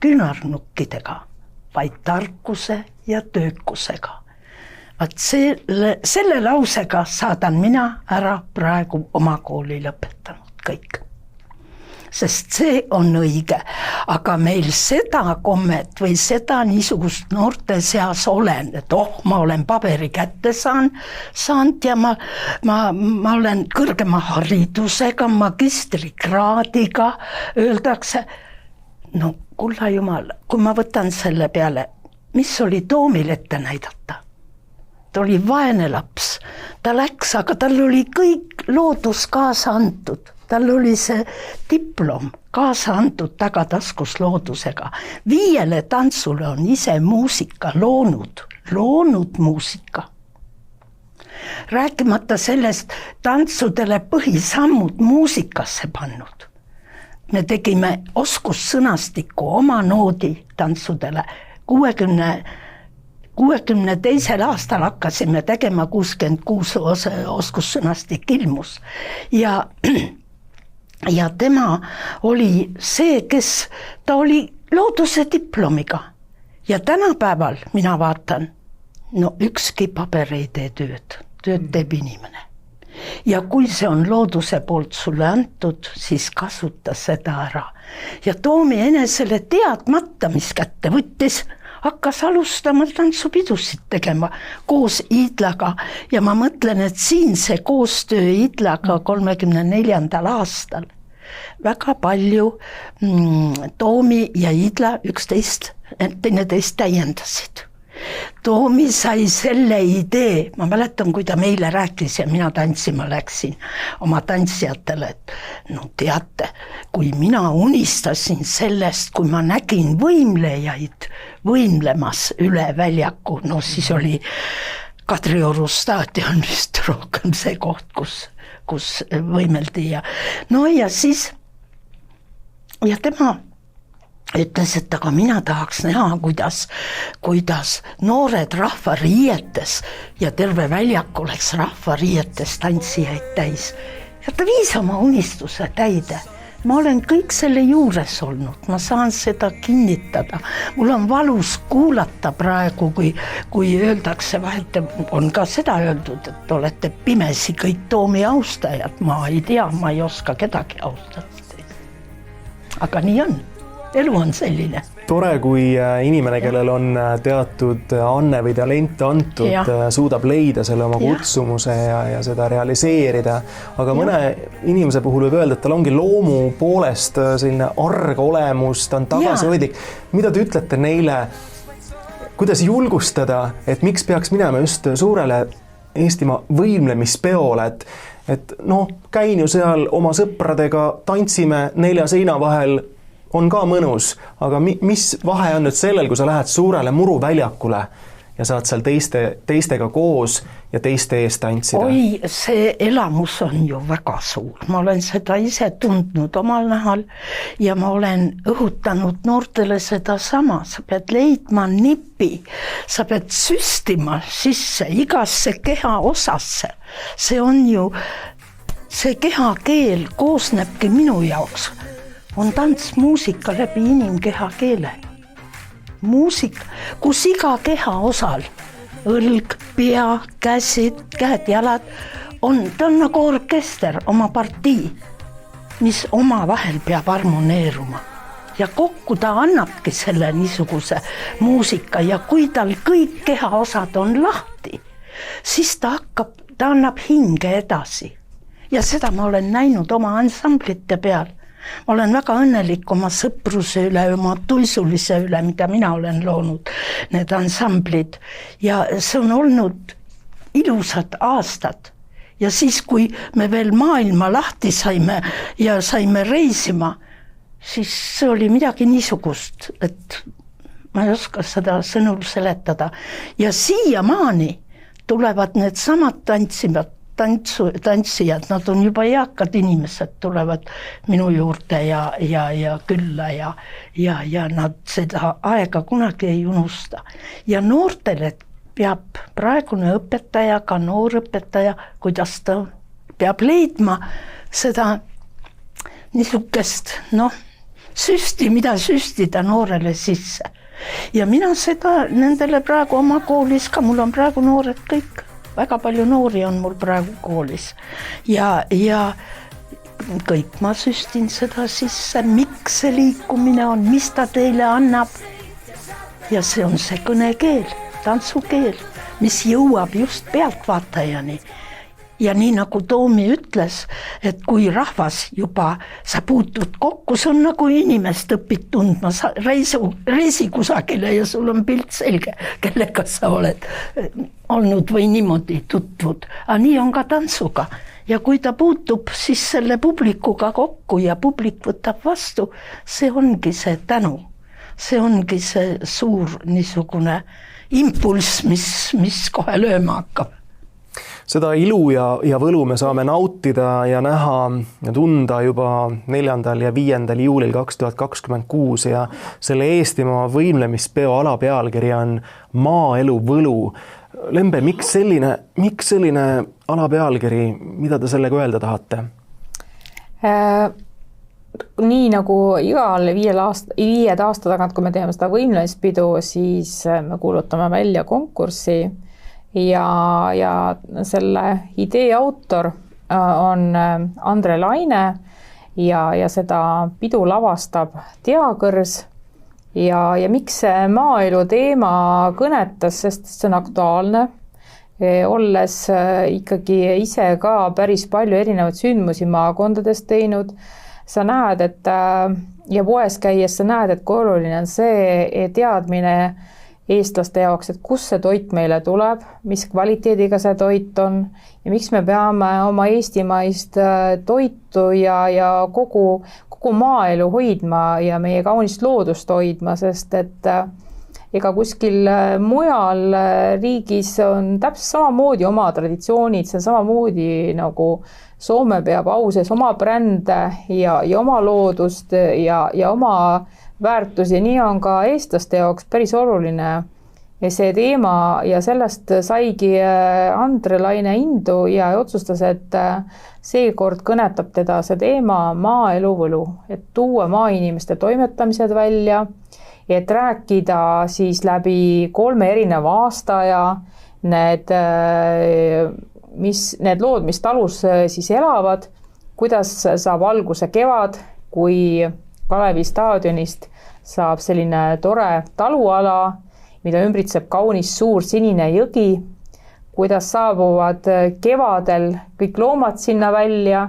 küünarnukkidega, vaid tarkuse ja töökusega. Vaat selle lausega saadan mina ära praegu oma kooli lõpetanud kõik. Sest see on õige, aga meil seda kommet või seda niisugust noorte seas olen, et ma olen paberi kätte saanud ja ma olen kõrgema haridusega, magistrikraadiga, öeldakse, no kulla jumal, kui ma võtan selle peale, mis oli Toomil ette näidata? Ta oli vaene laps, ta läks, aga tal oli kõik loodus kaasa antud. Tal oli see diplom kaasa antud tagataskus loodusega. 5 tantsule on ise muusika loonud muusika. Rääkimata sellest tantsudele põhisammud muusikasse pannud. Me tegime oskussõnastikku oma noodi tantsudele 62. aastal hakkasime tegema 66 oskussõnastik ilmus ja tema oli see, kes ta oli looduse diplomiga ja tänapäeval mina vaatan, no ükski paber ei tee tööd teeb inimene. Ja kui see on looduse poolt sulle antud, siis kasuta seda ära. Ja Toomi enesele teadmata, mis kätte võttis, hakkas alustama tantsupidusid tegema koos Idlaga ja ma mõtlen, et siin see koostöö Idlaga 34. aastal väga palju Toomi ja Idla teineteist täiendasid. Toomi sai selle idee, ma mäletan, kui ta meile rääkis ja mina tantsima läksin oma tantsijatele, et no teate, kui mina unistasin sellest, kui ma nägin võimlejaid võimlemas üle väljaku, no siis oli Kadrioru staadion vist rohkem see koht, kus võimeldi ja no ja siis ja tema ütles, et aga mina tahaks näha, kuidas noored rahvariietes ja terve väljak oleks rahvariietes tantsijaid täis. Ja ta viis oma unistuse täide. Ma olen kõik selle juures olnud, ma saan seda kinnitada. Mul on valus kuulata praegu, kui öeldakse, vahelt on ka seda öeldud, et olete pimesi kõik Toomi austajad. Ma ei tea, ma ei oska kedagi austada. Aga nii on. Elu on selline. Tore, kui inimene, kellel on teatud anne või talent antud, suudab leida selle oma kutsumuse ja seda realiseerida. Aga mõne inimese puhul võib öelda, et tal ongi loomu poolest selline arg olemus, ta on tagasihoidlik. Mida te ütlete neile, kuidas julgustada, et miks peaks minema just suurele Eestimaa võimlemispeole, et noh, käin ju seal oma sõpradega, tantsime 4 seina vahel, on ka mõnus, aga mis vahe on nüüd sellel, kui sa lähed suurele muruväljakule ja saad seal teistega koos ja teiste eest tantsida? Oi, see elamus on ju väga suur. Ma olen seda ise tundnud omal nahal ja ma olen õhutanud noortele seda sama. Sa pead leidma nipi, sa pead süstima sisse igasse keha osasse. See on ju, see kehakeel koosnebki minu jaoks. On tants muusika läbi inimkeha keele. Muusika, kus iga keha osal, õlg, pea, käsid, käed, jalad, ta on nagu orkester, oma partii, mis oma vahel peab harmoneeruma. Ja kokku ta annabki selle niisuguse muusika ja kui tal kõik kehaosad on lahti, siis ta annab hinge edasi. Ja seda ma olen näinud oma ansamblite peal. Ma olen väga õnnelik oma sõpruse üle, oma tuisulise üle, mida mina olen loonud, need ansamblid. Ja see on olnud ilusad aastad. Ja siis, kui me veel maailma lahti saime ja saime reisima, siis see oli midagi niisugust, et ma ei oska seda sõnul seletada. Ja siiamaani tulevad need samad tantsijad, nad on juba eakad inimesed, tulevad minu juurde ja külla ja nad seda aega kunagi ei unusta. Ja noortele peab praegune õpetaja, ka noor õpetaja, kuidas ta peab leidma seda niisugust, süsti, mida süstida noorele sisse. Ja mina seda nendele praegu oma koolis ka, mul on praegu noored kõik. Väga palju noori on mul praegu koolis ja kõik ma süstin seda sisse, miks see liikumine on, mis ta teile annab. Ja see on see kõnekeel, tantsukeel, mis jõuab just pealtvaatajani. Ja nii nagu Toomi ütles, et kui rahvas juba, sa puutud kokku, see on nagu inimest õpid tundma, sa reisi kusagile ja sul on pilt selge, kellega sa oled olnud või niimoodi tutvud. Aga nii on ka tantsuga. Ja kui ta puutub siis selle publikuga kokku ja publik võtab vastu, see ongi see tänu. See ongi see suur niisugune impulss, mis kohe lööma hakkab. Seda ilu ja võlu me saame nautida ja näha ja tunda juba 4. ja 5. juulil 2026 ja selle Eestimaa võimlemispeo alapealkiri on Maaelu võlu. Lembe, miks selline alapealkiri, mida te sellega öelda tahate? Nii nagu igal 5 aasta tagant, kui me teeme seda võimlemispidu, siis me kuulutame välja konkurssi ja selle idee autor on Andre Laine ja seda pidu lavastab Teakõrs ja miks see maaelu teema kõnetas, sest see on aktuaalne, olles ikkagi ise ka päris palju erinevaid sündmusi maakondades teinud. Sa näed, et ja poes käies sa näed, et kui oluline on see teadmine eestlaste jaoks, et kus see toit meile tuleb, mis kvaliteediga see toit on ja miks me peame oma eestimaist toitu ja kogu maaelu hoidma ja meie kaunist loodust hoidma, sest et ega kuskil mujal riigis on täpselt samamoodi oma traditsioonid, see on samamoodi nagu Soome peab au sees oma brände ja oma loodust ja oma väärtusi, nii on ka eestlaste jaoks päris oluline see teema ja sellest saigi Andre Laine indu ja otsustas, et seekord kõnetab teda see teema maaelu võlu, et tuua maainimeste toimetamised välja, et rääkida siis läbi 3 erineva aastaaja need lood, mis talus siis elavad, kuidas saab alguse kevad, kui Kalevi staadionist saab selline tore taluala, mida ümbritseb kaunis suur sinine jõgi, kuidas saabuvad kevadel kõik loomad sinna välja,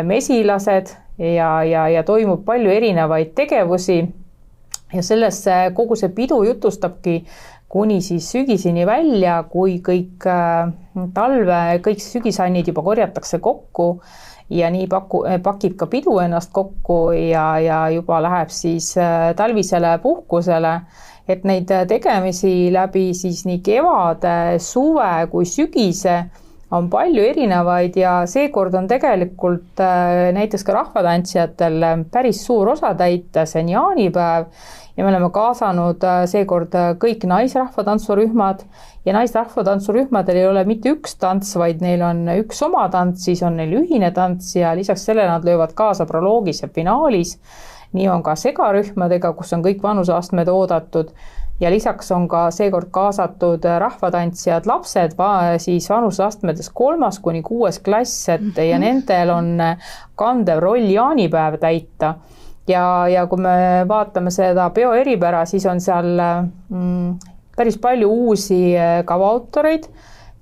mesilased ja toimub palju erinevaid tegevusi ja sellesse kogu see pidu jutustabki kuni siis sügiseni välja, kui kõik sügisannid juba korjatakse kokku ja nii pakib ka pidu ennast kokku ja juba läheb siis talvisele puhkusele, et neid tegemisi läbi siis nii kevade, suve kui sügise on palju erinevaid ja seekord on tegelikult näiteks ka rahvatantsijatel päris suur osa täita, see on jaanipäev ja me oleme kaasanud seekord kõik naisrahvatantsurühmad ja naisrahvatantsurühmadel ei ole mitte üks tants, vaid neil on üks oma tants, siis on neil ühine tants ja lisaks sellele nad löövad kaasa proloogis ja finaalis. Nii on ka segarühmadega, kus on kõik vanuseastmed oodatud ja lisaks on ka seekord kaasatud rahvatantsijad lapsed siis vanuseastmedes 3.–6. klass, et ja nendel on kandev roll jaanipäev täita. Ja kui me vaatame seda peo eripära, siis on seal päris palju uusi kavaautoreid,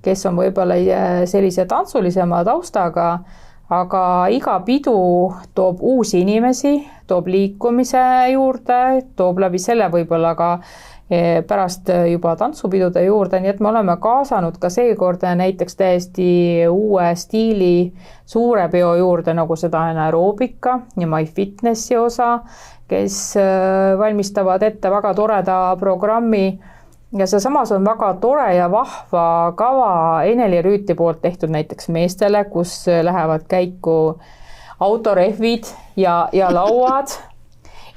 kes on võib-olla sellise tantsulisema taustaga, aga iga pidu toob uusi inimesi, toob liikumise juurde, toob läbi selle võib-olla ka pärast juba tantsupidude juurde, nii et me oleme kaasanud ka seekord näiteks täiesti uue stiili suure peo juurde, nagu seda on aeroobika ja MyFitnessi osa, kes valmistavad ette väga toreda programmi ja see samas on väga tore ja vahva kava Eneli Rüüti poolt tehtud näiteks meestele, kus lähevad käiku autorehvid ja lauad,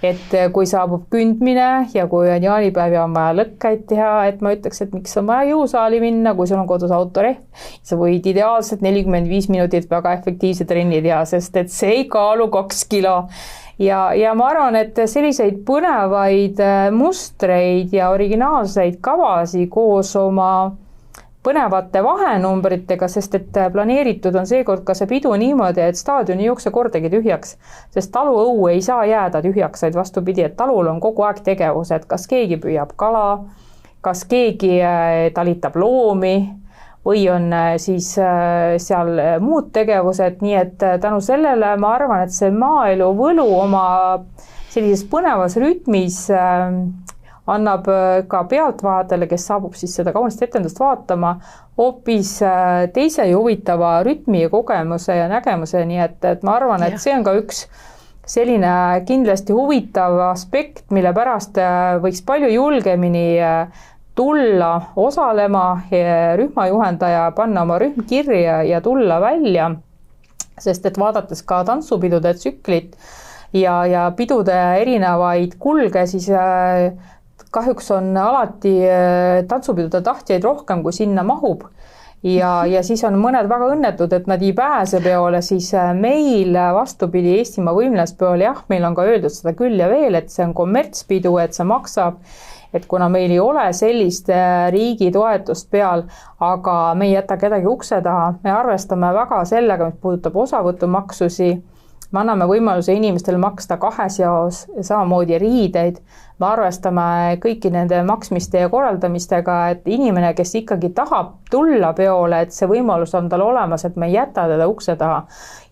et kui saabub kündmine ja kui on jaanipäev ja on vaja lõkkaid teha, et ma ütleks, et miks on vaja jõusaali minna, kui sul on kodus autorehv, sa võid ideaalselt 45 minutit väga efektiivse trenni teha, sest et see ei kaalu 2 kilo. Ja ma arvan, et selliseid põnevaid mustreid ja originaalseid kavasi koos oma põnevate vahenumbritega, sest et planeeritud on seekord ka see pidu niimoodi, et staadion ei jookse kordagi tühjaks, sest taluõu ei saa jääda tühjaks, vaid vastupidi, et talul on kogu aeg tegevus, et kas keegi püüab kala, kas keegi talitab loomi või on siis seal muud tegevused, nii et tänu sellele ma arvan, et see maaelu võlu oma sellises põnevas rütmis annab ka pealtvaatajale, kes saabub siis seda kaunist etendust vaatama, hoopis teise ja huvitava rütmi ja kogemuse ja nägemuse, nii et ma arvan, et see on ka üks selline kindlasti huvitav aspekt, mille pärast võiks palju julgemini tulla osalema, rühmajuhendaja panna oma rühm kirja ja tulla välja, sest et vaadates ka tantsupidude tsüklit ja pidude erinevaid kulge, siis kahjuks on alati tantsupidude tahtjaid rohkem, kui sinna mahub. Ja siis on mõned väga õnnetud, et nad ei pääse peole, siis meil vastupidi Eestimaa võimlemispeol, jah, meil on ka öeldud seda küll ja veel, et see on kommertspidu, et see maksab, et kuna meil ei ole sellist riigi toetust peal, aga me ei jäta kedagi ukse taha, me arvestame väga sellega, mis puudutab osavõtumaksusi, me anname võimaluse inimestel maksta 2 jaos, samamoodi riideid, me arvestame kõiki nende maksmiste ja korraldamistega, et inimene, kes ikkagi tahab tulla peole, et see võimalus on tal olemas, et me ei jäta teda ukse taha.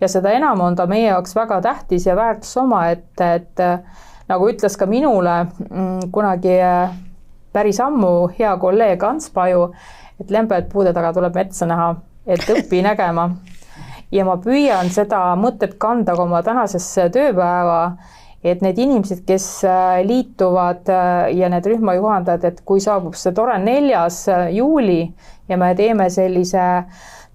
Ja seda enam on ta meie jaoks väga tähtis ja väärtus oma, et nagu ütles ka minule kunagi päris ammu hea kolleeg Ants Paju, et lembed puude taga tuleb metsa näha, et õpi nägema. Ja ma püüan seda mõtet kanda oma tänasesse tööpäeva, et need inimesed, kes liituvad ja need rühmajuhendajad, et kui saabub see tore 4. juuli ja me teeme sellise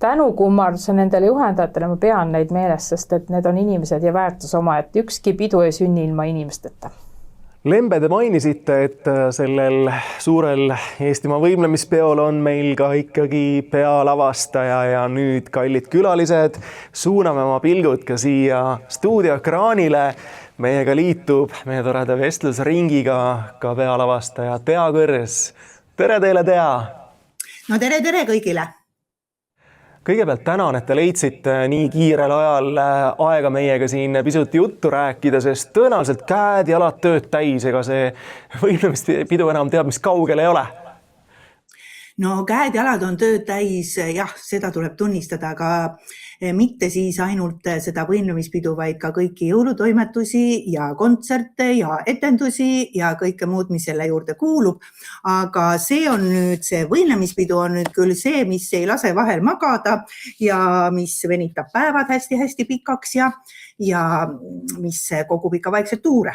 tänukummarduse nendele juhendajatele, ma pean neid meeles, sest et need on inimesed ja väärtus oma, et ükski pidu ei sünni ilma inimesteta. Lembe, te mainisite, et sellel suurel Eestimaa võimlemispeol on meil ka ikkagi pealavastaja ja nüüd, kallid külalised, suuname oma pilgud ka siia stuudioekraanile. Meiega liitub meie toreda vestlusringiga ka pealavastaja Tea Kõrs. Tere teile, Tea! No tere kõigile! Kõigepealt tänan, et te leidsite nii kiirel ajal aega meiega siin pisut juttu rääkida, sest tõenäoliselt käed, jalad tööd täis, ega see võimlemispidu enam teab, mis kaugel ei ole. no käed-jalad on tööd täis, jah, seda tuleb tunnistada, aga mitte siis ainult seda võimlemispidu, vaid ka kõiki jõulutoimetusi ja kontserte ja etendusi ja kõike muud, mis selle juurde kuulub. Aga see võimlemispidu on nüüd küll see, mis ei lase vahel magada ja mis venitab päevad hästi-hästi pikaks ja mis kogub ikka vaikselt tuure.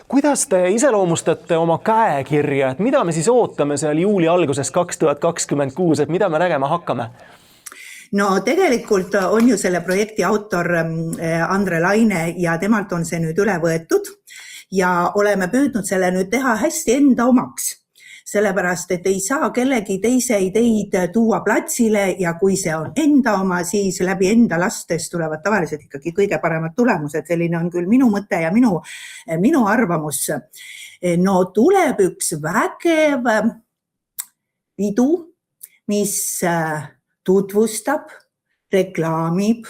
Kuidas te iseloomustate oma käekirja, et mida me siis ootame seal juuli alguses 2026, et mida me nägema hakkame? No tegelikult on ju selle projekti autor Andre Laine ja temalt on see nüüd üle võetud ja oleme püüdnud selle nüüd teha hästi enda omaks. Sellepärast, et ei saa kellegi teise ideid tuua platsile ja kui see on enda oma, siis läbi enda lastes tulevad tavaliselt ikkagi kõige paremad tulemused. Selline on küll minu mõte ja minu arvamus. No tuleb üks vägev pidu, mis tutvustab, reklaamib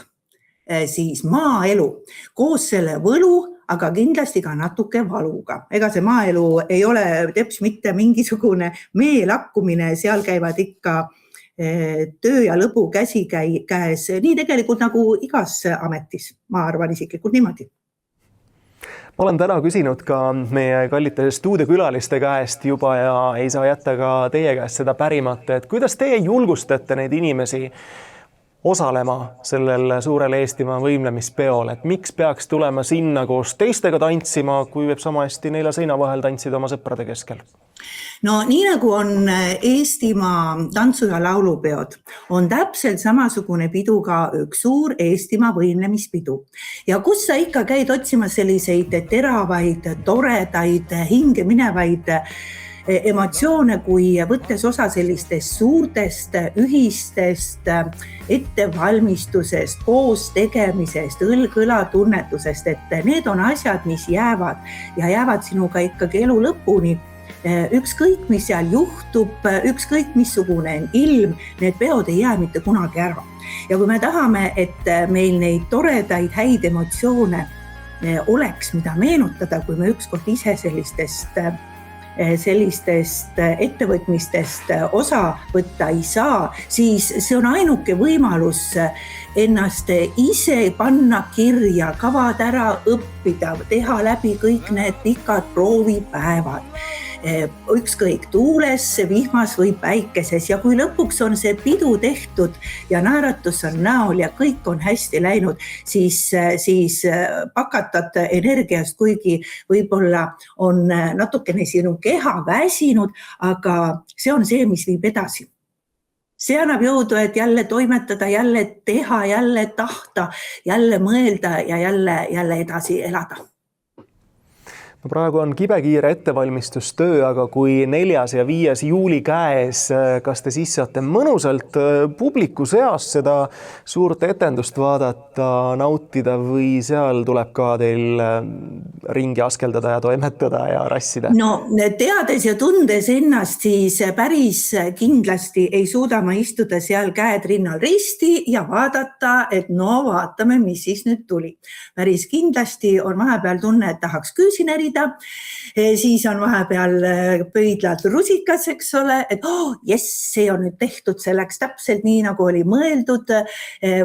siis maaelu koos selle võlu, aga kindlasti ka natuke valuga. Ega see maaelu ei ole teps mitte mingisugune meelakkumine, seal käivad ikka töö ja lõbu käsi käes, nii tegelikult nagu igas ametis, ma arvan isiklikult niimoodi. Ma olen täna küsinud ka meie kallite stuudiokülaliste käest juba ja ei saa jätta ka teie käest seda pärimata, et kuidas teie julgustate neid inimesi osalema sellel suurel Eestimaa võimlemispeol, et miks peaks tulema sinna koos teistega tantsima, kui võib sama hästi neile seina vahel tantsida oma sõprade keskel? No nii nagu on Eestimaa tantsu- ja laulupeod, on täpselt samasugune pidu ka üks suur Eestimaa võimlemispidu. Ja kus sa ikka käid otsima selliseid teravaid, toredaid, hinge minevaid emotsioone, kui võttes osa sellistest suurtest ühistest ettevalmistusest, koos tegemisest, õlg-õla tunnetusest, et need on asjad, mis jäävad sinuga ikkagi elu lõpuni. Ükskõik, mis seal juhtub, ükskõik, missugune on ilm, need peod ei jää mitte kunagi ära. Ja kui me tahame, et meil neid toredaid häid emotsioone oleks, mida meenutada, kui me ükskord ise sellistest ettevõtmistest osa võtta ei saa, siis see on ainuke võimalus ennast ise panna kirja, kavad ära õppida, teha läbi kõik need pikad proovipäevad. Ükskõik tuules, vihmas või päikeses ja kui lõpuks on see pidu tehtud ja naeratus on näol ja kõik on hästi läinud, siis pakatad energiast, kuigi võib-olla on natukene sinu keha väsinud, aga see on see, mis viib edasi. See annab jõudu, et jälle toimetada, jälle teha, jälle tahta, jälle mõelda ja jälle edasi elada. No praegu on kibekiire ettevalmistustöö, aga kui 4. ja 5. juuli käes, kas te siis saate mõnusalt publiku seas seda suurt etendust vaadata, nautida või seal tuleb ka teil ringi askeldada ja toimetada ja rassida? No teades ja tundes ennast, siis päris kindlasti ei suuda ma istuda seal käed rinnal risti ja vaadata, et no vaatame, mis siis nüüd tuli. Päris kindlasti on vahepeal tunne, et tahaks küüsi närida, siis on vahepeal pöidlad rusikas, eks ole, et see on nüüd tehtud, see läks täpselt nii, nagu oli mõeldud.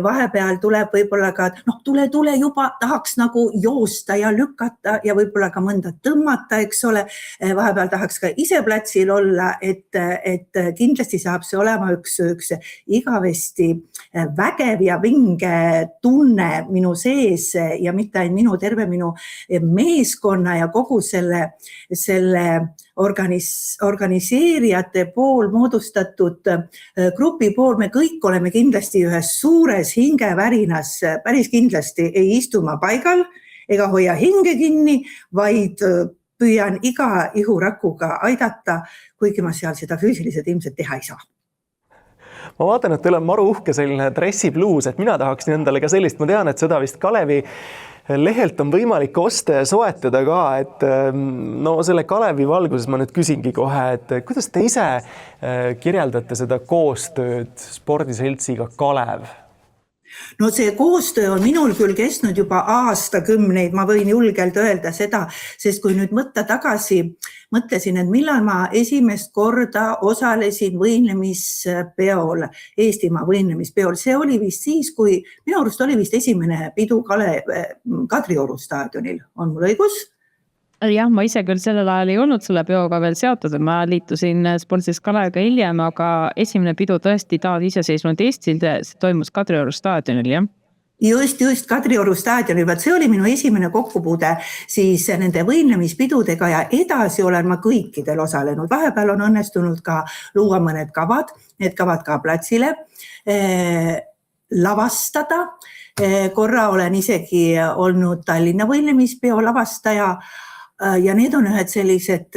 Vahepeal tuleb võib-olla ka, tule juba, tahaks nagu joosta ja lükata ja võib-olla ka mõnda tõmmata, eks ole. Vahepeal tahaks ka ise platsil olla, et kindlasti saab see olema üks igavesti vägev ja vinge tunne minu sees ja mitte ainult terve minu meeskonna ja kogu selle organiseerijate pool moodustatud grupi pool, me kõik oleme kindlasti ühes suures hingevärinas, päris kindlasti ei istu ma paigal ega hoia hinge kinni, vaid püüan iga ihurakuga aidata, kuigi ma seal seda füüsiliselt ilmselt teha ei saa. Ma vaatan, et teil on maru uhke selline dressibluus, et mina tahaksin endale ka sellist, ma tean, et seda vist Kalevi lehelt on võimalik osta ja soetada ka, et selle Kalevi valguses ma nüüd küsingi kohe, et kuidas te ise kirjeldate seda koostööd spordiseltsiga Kalev? No see koostöö on minul küll kestnud juba aastakümneid, ma võin julgelt öelda seda, sest kui nüüd mõtlesin, et millal ma esimest korda osalesin võimlemispeol, Eestimaa võimlemispeol, see oli vist siis, kui minu arust oli vist esimene pidu Kadrioru staadionil, on mul õigus? Jah, ma ise küll sellel ajal ei olnud selle peoga veel seotud, ma liitusin Sportsis Kaleviga hiljem, aga esimene pidu tõesti taas iseseisvunud Eestil, see toimus Kadrioru staadionil, jah? Just Kadrioru staadionil, see oli minu esimene kokkupuude siis nende võimlemispidudega ja edasi olen ma kõikidel osalenud. Vahepeal on õnnestunud ka luua mõned kavad, need kavad ka platsile lavastada. Korra olen isegi olnud Tallinna võimlemispeo lavastaja ja need on ühed sellised,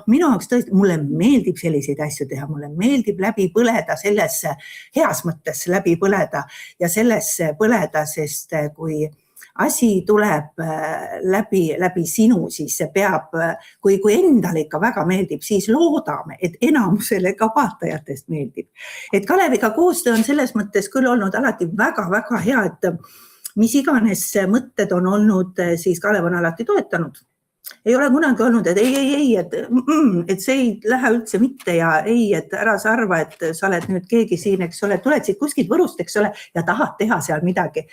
minu jaoks tõesti, mulle meeldib selliseid asju teha, mulle meeldib läbi põleda sellesse, heas mõttes läbi põleda ja sellesse põleda, sest kui asi tuleb läbi sinu, siis see peab, kui endale ikka väga meeldib, siis loodame, et enamusele ka vaatajatest meeldib. Et Kaleviga koostöö on selles mõttes küll olnud alati väga-väga hea, et mis iganes mõtted on olnud, siis Kalev on alati toetanud. Ei ole kunagi olnud, et et see ei lähe üldse mitte ja et ära sa arva, et sa oled nüüd keegi siin, eks ole, tuled siit kuskilt Võrust, eks ole, ja tahad teha seal midagi.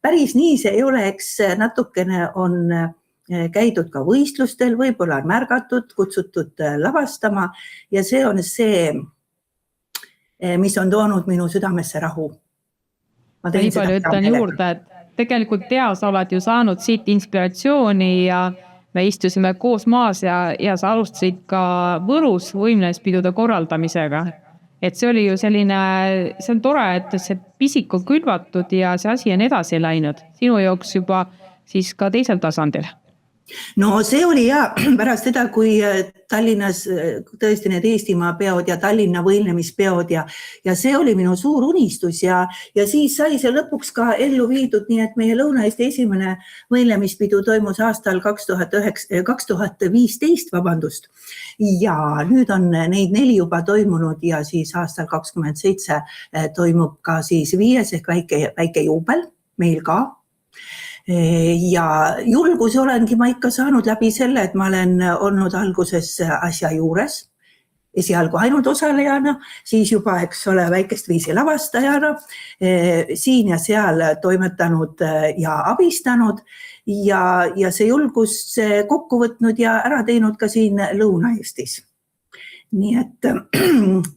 Päris nii see ei ole, eks natukene on käidud ka võistlustel, võib-olla on märgatud, kutsutud lavastama ja see on see, mis on toonud minu südamesse rahu. Nii palju ütlen juurde, et tegelikult sa oled ju saanud siit inspiratsiooni ja me istusime koos maas ja sa alustasid ka Võrus võimlemispidude korraldamisega. Et see oli ju selline, see on tore, et see pisik on külvatud ja see asi on edasi läinud. Sinu jaoks juba siis ka teisel tasandil. No see oli pärast seda, kui Tallinnas tõesti need Eestimaa peod ja Tallinna võimlemispeod ja see oli minu suur unistus ja siis sai see lõpuks ka ellu viidud, nii et meie Lõuna-Eesti esimene võimlemispidu toimus aastal 2015, ja nüüd on neid 4 juba toimunud ja siis aastal 2027 toimub ka siis 5 ehk väike juubel meil ka. Ja julgusi olengi ma ikka saanud läbi selle, et ma olen olnud alguses asja juures, esialgu ainult osalejana, siis juba, eks ole, väikest viisi lavastajana, siin ja seal toimetanud ja abistanud ja see julgus kokku võtnud ja ära teinud ka siin Lõuna-Eestis. Nii et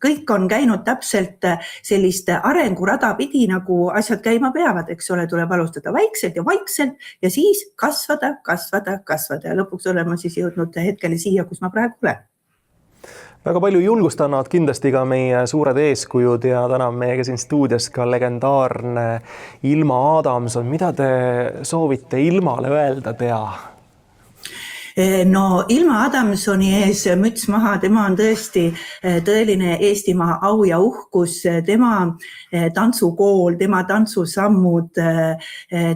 kõik on käinud täpselt sellist arengurada pidi, nagu asjad käima peavad, eks ole, tuleb alustada vaikselt ja vaikselt ja siis kasvada ja lõpuks olema siis jõudnud hetkele siia, kus ma praegu olen. Väga palju julgust annavad kindlasti ka meie suured eeskujud ja täna meiega siin stuudios ka legendaarne Ilma Adamson. Mida te soovite Ilmale öelda No Ilma Adamsoni ees müts maha, tema on tõesti tõeline Eestimaa au ja uhkus, tema tantsukool, tema tantsusammud,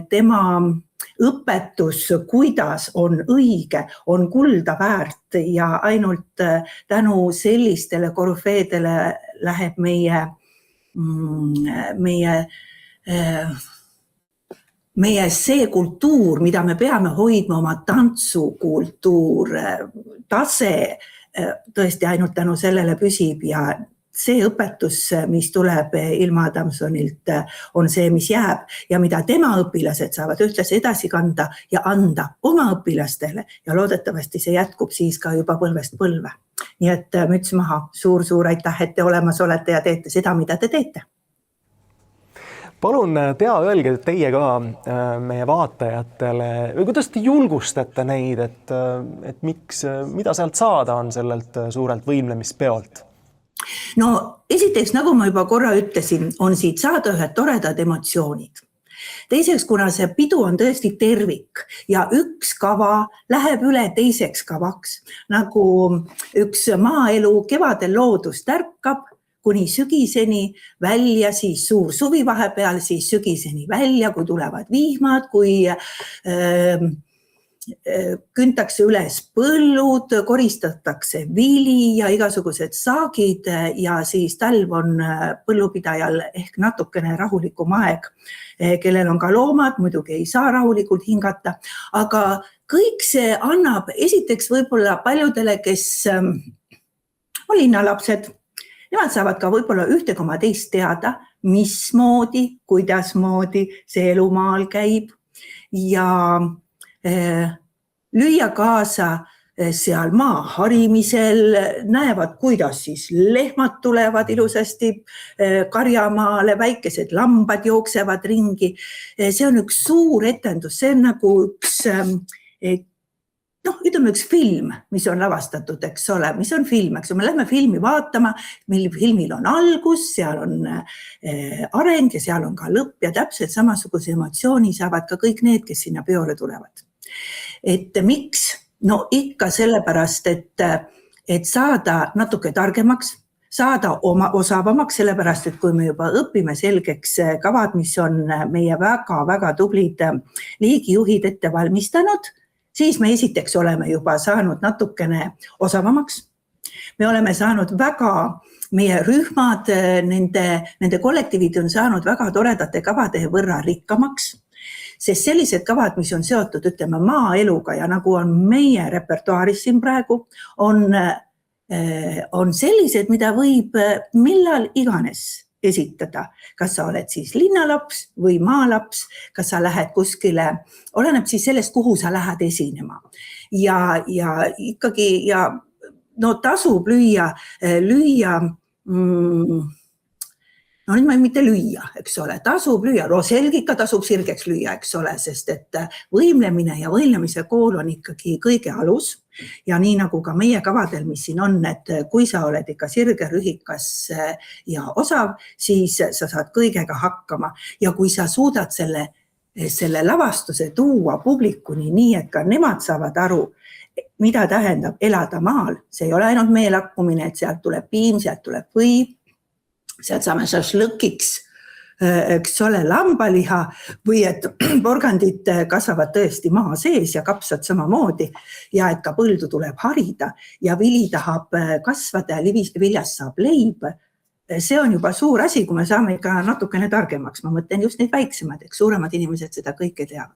tema õpetus, kuidas on õige, on kulda väärt ja ainult tänu sellistele korüfeedele läheb meie see kultuur, mida me peame hoidma, oma tantsukultuur, tase tõesti ainult tänu sellele püsib ja see õpetus, mis tuleb Ilma Adamsonilt, on see, mis jääb ja mida tema õpilased saavad ühtlasi edasi kanda ja anda oma õpilastele ja loodetavasti see jätkub siis ka juba põlvest põlve. Nii et müts maha, suur aitäh, et te olemas olete ja teete seda, mida te teete. Palun öelge teie ka meie vaatajatele, või kuidas te julgustate neid, et mida sealt saada on sellelt suurelt võimlemispeolt? No esiteks, nagu ma juba korra ütlesin, on siit saada ühed toredad emotsioonid. Teiseks, kuna see pidu on tõesti tervik ja üks kava läheb üle teiseks kavaks, nagu üks maaelu kevadel loodus tärkab, kuni sügiseni välja, siis suur suvi vahepeal, siis sügiseni välja, kui tulevad vihmad, kui küntakse üles põllud, koristatakse vili ja igasugused saagid ja siis talv on põllupidajal ehk natukene rahulikum aeg, kellel on ka loomad, muidugi ei saa rahulikult hingata, aga kõik see annab esiteks võib-olla paljudele, kes on linnalapsed, nemad saavad ka võib-olla ühte koma teist teada, mismoodi, kuidasmoodi see elu maal käib ja lüüa kaasa seal maa harimisel, näevad, kuidas siis lehmad tulevad ilusasti karjamaale, väikesed lambad jooksevad ringi. See on üks suur etendus, see on nagu üks, ütleme üks film, mis on lavastatud, eks ole, mis on film, eks ole, me lähme filmi vaatama, meil filmil on algus, seal on areng ja seal on ka lõpp ja täpselt samasuguse emotsiooni saavad ka kõik need, kes sinna peole tulevad. Et miks? No ikka sellepärast, et saada natuke targemaks, saada oma osavamaks, sellepärast, et kui me juba õpime selgeks kavad, mis on meie väga-väga tublid liigijuhid ette valmistanud, siis me esiteks oleme juba saanud natukene osavamaks. Me oleme saanud meie rühmad, nende kollektiivid on saanud väga toredate kavade võrra rikkamaks, sest sellised kavad, mis on seotud, ütleme, maaeluga ja nagu on meie repertuaaris siin praegu, on sellised, mida võib millal iganes esitada. Kas sa oled siis linnalaps või maalaps, kas sa lähed kuskile, oleneb siis sellest, kuhu sa lähed esinema. Ja ikkagi, tasub lüüa, nüüd ma ei mitte lüüa, eks ole, tasub lüüa, selgika tasub sirgeks lüüa, eks ole, sest et võimlemine ja võimlemise kool on ikkagi kõige alus ja nii nagu ka meie kavadel, mis siin on, et kui sa oled ikka sirge, rühikas ja osav, siis sa saad kõigega hakkama ja kui sa suudad selle lavastuse tuua publikuni nii, et ka nemad saavad aru, mida tähendab elada maal, see ei ole ainult meelakkumine, et sealt tuleb piim, sealt tuleb või, sealt saame šašlõkiks, eks ole, lambaliha või et porgandid kasvavad tõesti maa sees ja kapsad samamoodi ja et ka põldu tuleb harida ja vili tahab kasvada ja viljast saab leib. See on juba suur asi, kui me saame ikka natukene targemaks. Ma mõtlen just neid väiksemad, eks suuremad inimesed seda kõike teavad.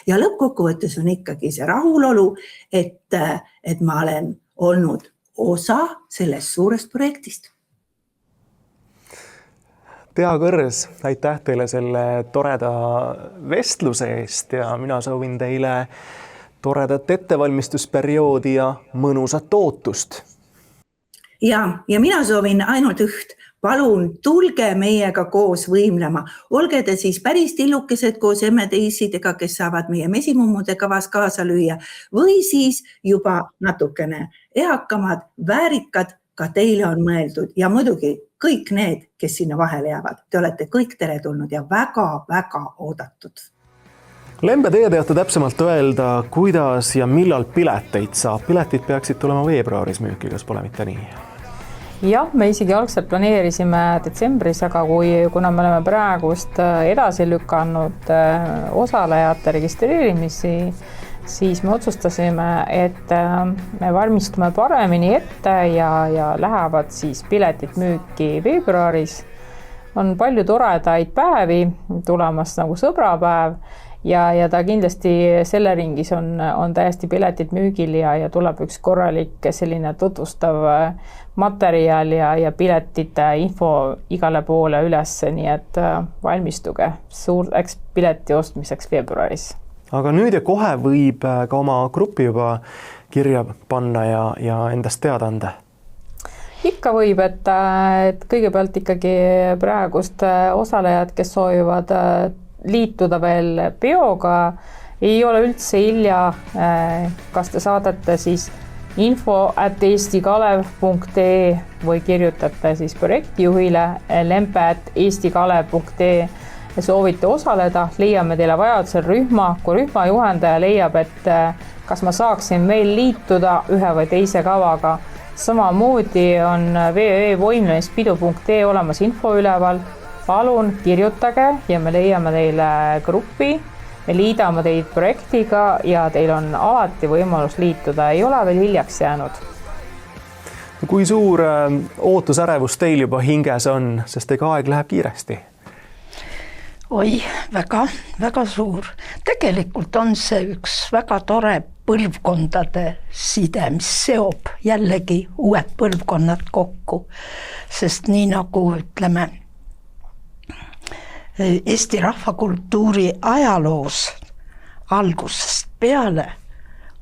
Ja lõppkokkuvõttes on ikkagi see rahulolu, et ma olen olnud osa sellest suurest projektist. Tea Kõrs, aitäh teile selle toreda vestluse eest ja mina soovin teile toredat ettevalmistusperioodi ja mõnusat ootust. Ja mina soovin ainult üht. Palun tulge meiega koos võimlema. Olge te siis päris tillukesed koos emme-teisidega, kes saavad meie mesimummude kavas kaasa lüüa või siis juba natukene eakamad, väärikad, ka teile on mõeldud ja muidugi kõik need, kes sinna vahele jäävad. Te olete kõik teretulnud ja väga-väga oodatud. Lembe, teie teate täpsemalt öelda, kuidas ja millal pileteid saab. Piletid peaksid tulema veebruaris müüki, kas pole mitte nii? Jah, me isegi algselt planeerisime detsembris, aga kuna me oleme praegust edasi lükanud osalejate registreerimisi, siis me otsustasime, et me valmistume paremini ette ja lähevad siis piletid müüki veebruaris. On palju toredaid päevi tulemas nagu sõbrapäev ja ta kindlasti selle ringis on täiesti piletid müügil ja tuleb üks korralik selline tutvustav materjal ja piletite info igale poole üles, nii et valmistuge suureks pileti ostmiseks veebruaris. Aga nüüd ja kohe võib ka oma gruppi juba kirja panna ja endast teada anda? Ikka võib, et kõigepealt ikkagi praegust osalejad, kes soovivad liituda veel peoga, ei ole üldse hilja, kas te saadate siis info@eestikalev.ee või kirjutate siis projektijuhile lempe@eestikalev.ee ja soovite osaleda, leiame teile vajadusel rühma, kui rühmajuhendaja leiab, et kas ma saaksin veel liituda ühe või teise kavaga. Samamoodi on www.võimlemispidu.ee olemas info üleval. Palun kirjutage ja me leiame teile gruppi me liidame teid projektiga ja teil on alati võimalus liituda, ei ole veel hiljaks jäänud. Kui suur ootusärevus teil juba hinges on, sest ega aeg läheb kiiresti? Oi, väga suur. Tegelikult on see üks väga tore põlvkondade side, mis seob jällegi uued põlvkonnad kokku. Sest nii nagu ütleme, Eesti rahvakultuuri ajaloos algusest peale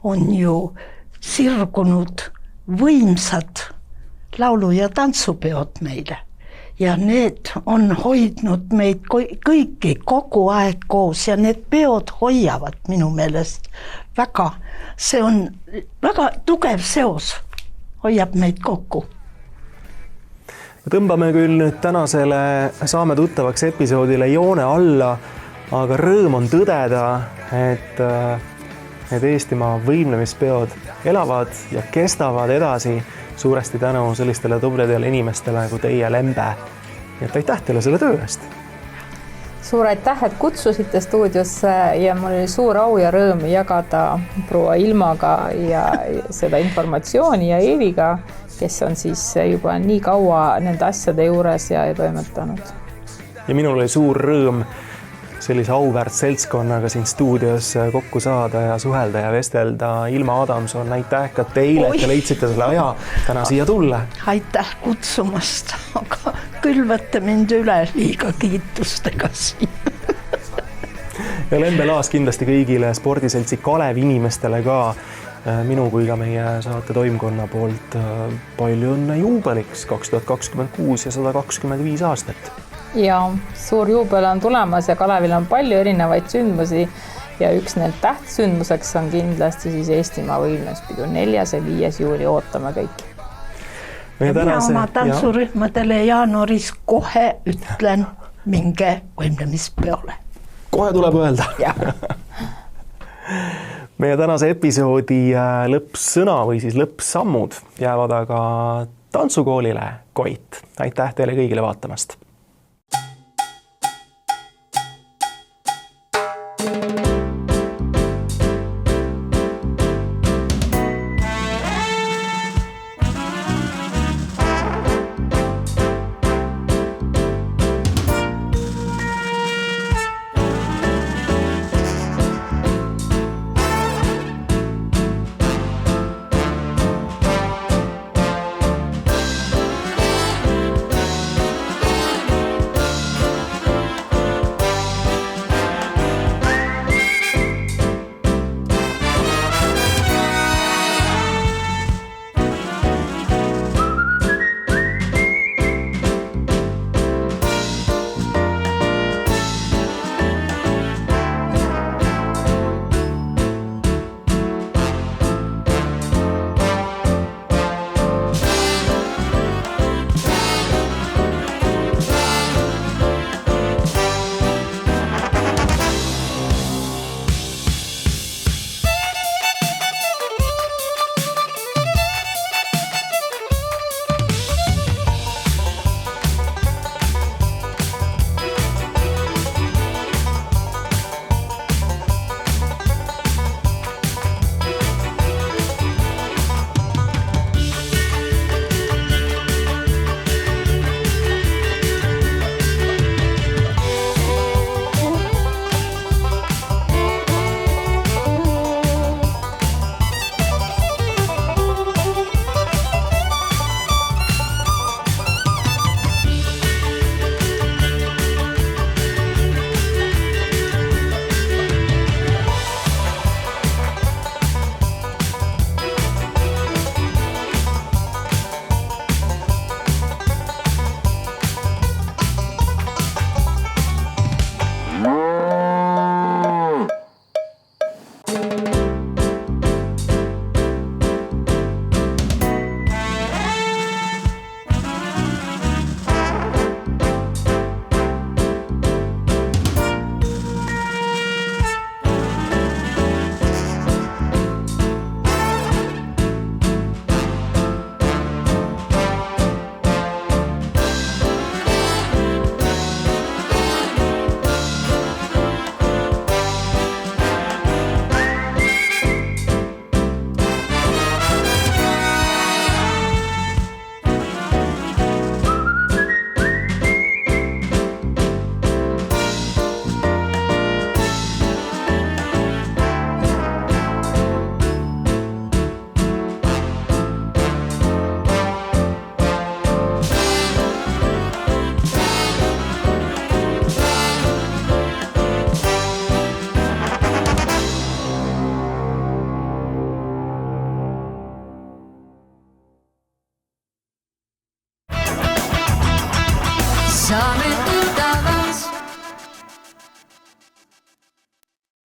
on ju sirgunud võimsad laulu- ja tantsupeod meile. Ja need on hoidnud meid kõiki kogu aeg koos ja need peod hoiavad minu meelest väga. See on väga tugev seos, hoiab meid kokku. Tõmbame küll nüüd tänasele saame tuttavaks episoodile joone alla, aga rõõm on tõdeda, et need Eestimaa võimlemispeod elavad ja kestavad edasi suuresti tänu sellistele tublidele inimestele kui teie Lembe. Ja aitäh teile selle töö eest! Suur aitäh, et kutsusite stuudiosse ja mul oli suur au ja rõõm jagada proua Ilmaga ja seda informatsiooni ja Eeviga, kes on siis juba nii kaua nende asjade juures ja toimetanud. Ja minul oli suur rõõm sellise auväärt seltskonnaga siin stuudios kokku saada ja suhelda ja vestelda. Ilma Adamson, aitäh ka teile, et te leidsite selle aja täna siia tulla. Aitäh kutsumast, aga külvate mind üle liiga kiitustega siin. Ja Lembe Laas kindlasti kõigile spordiseltsi Kalev inimestele ka minu kui ka meie saate toimkonna poolt palju õnne juubeliks 2026 ja 125 aastat. Ja suur juubel on tulemas ja Kalevil on palju erinevaid sündmusi ja üks need tähtsündmuseks on kindlasti siis Eestimaa võimlespidu 4. ja 5. juuli ootame kõiki. Mina oma tantsurühmadele jaanuaris kohe ütlen minge võimlemispeole. Kohe tuleb öelda. Meie tänase episoodi lõppsõna või siis lõppsammud jäävad aga tantsukoolile Koit. Aitäh teile kõigile vaatamast!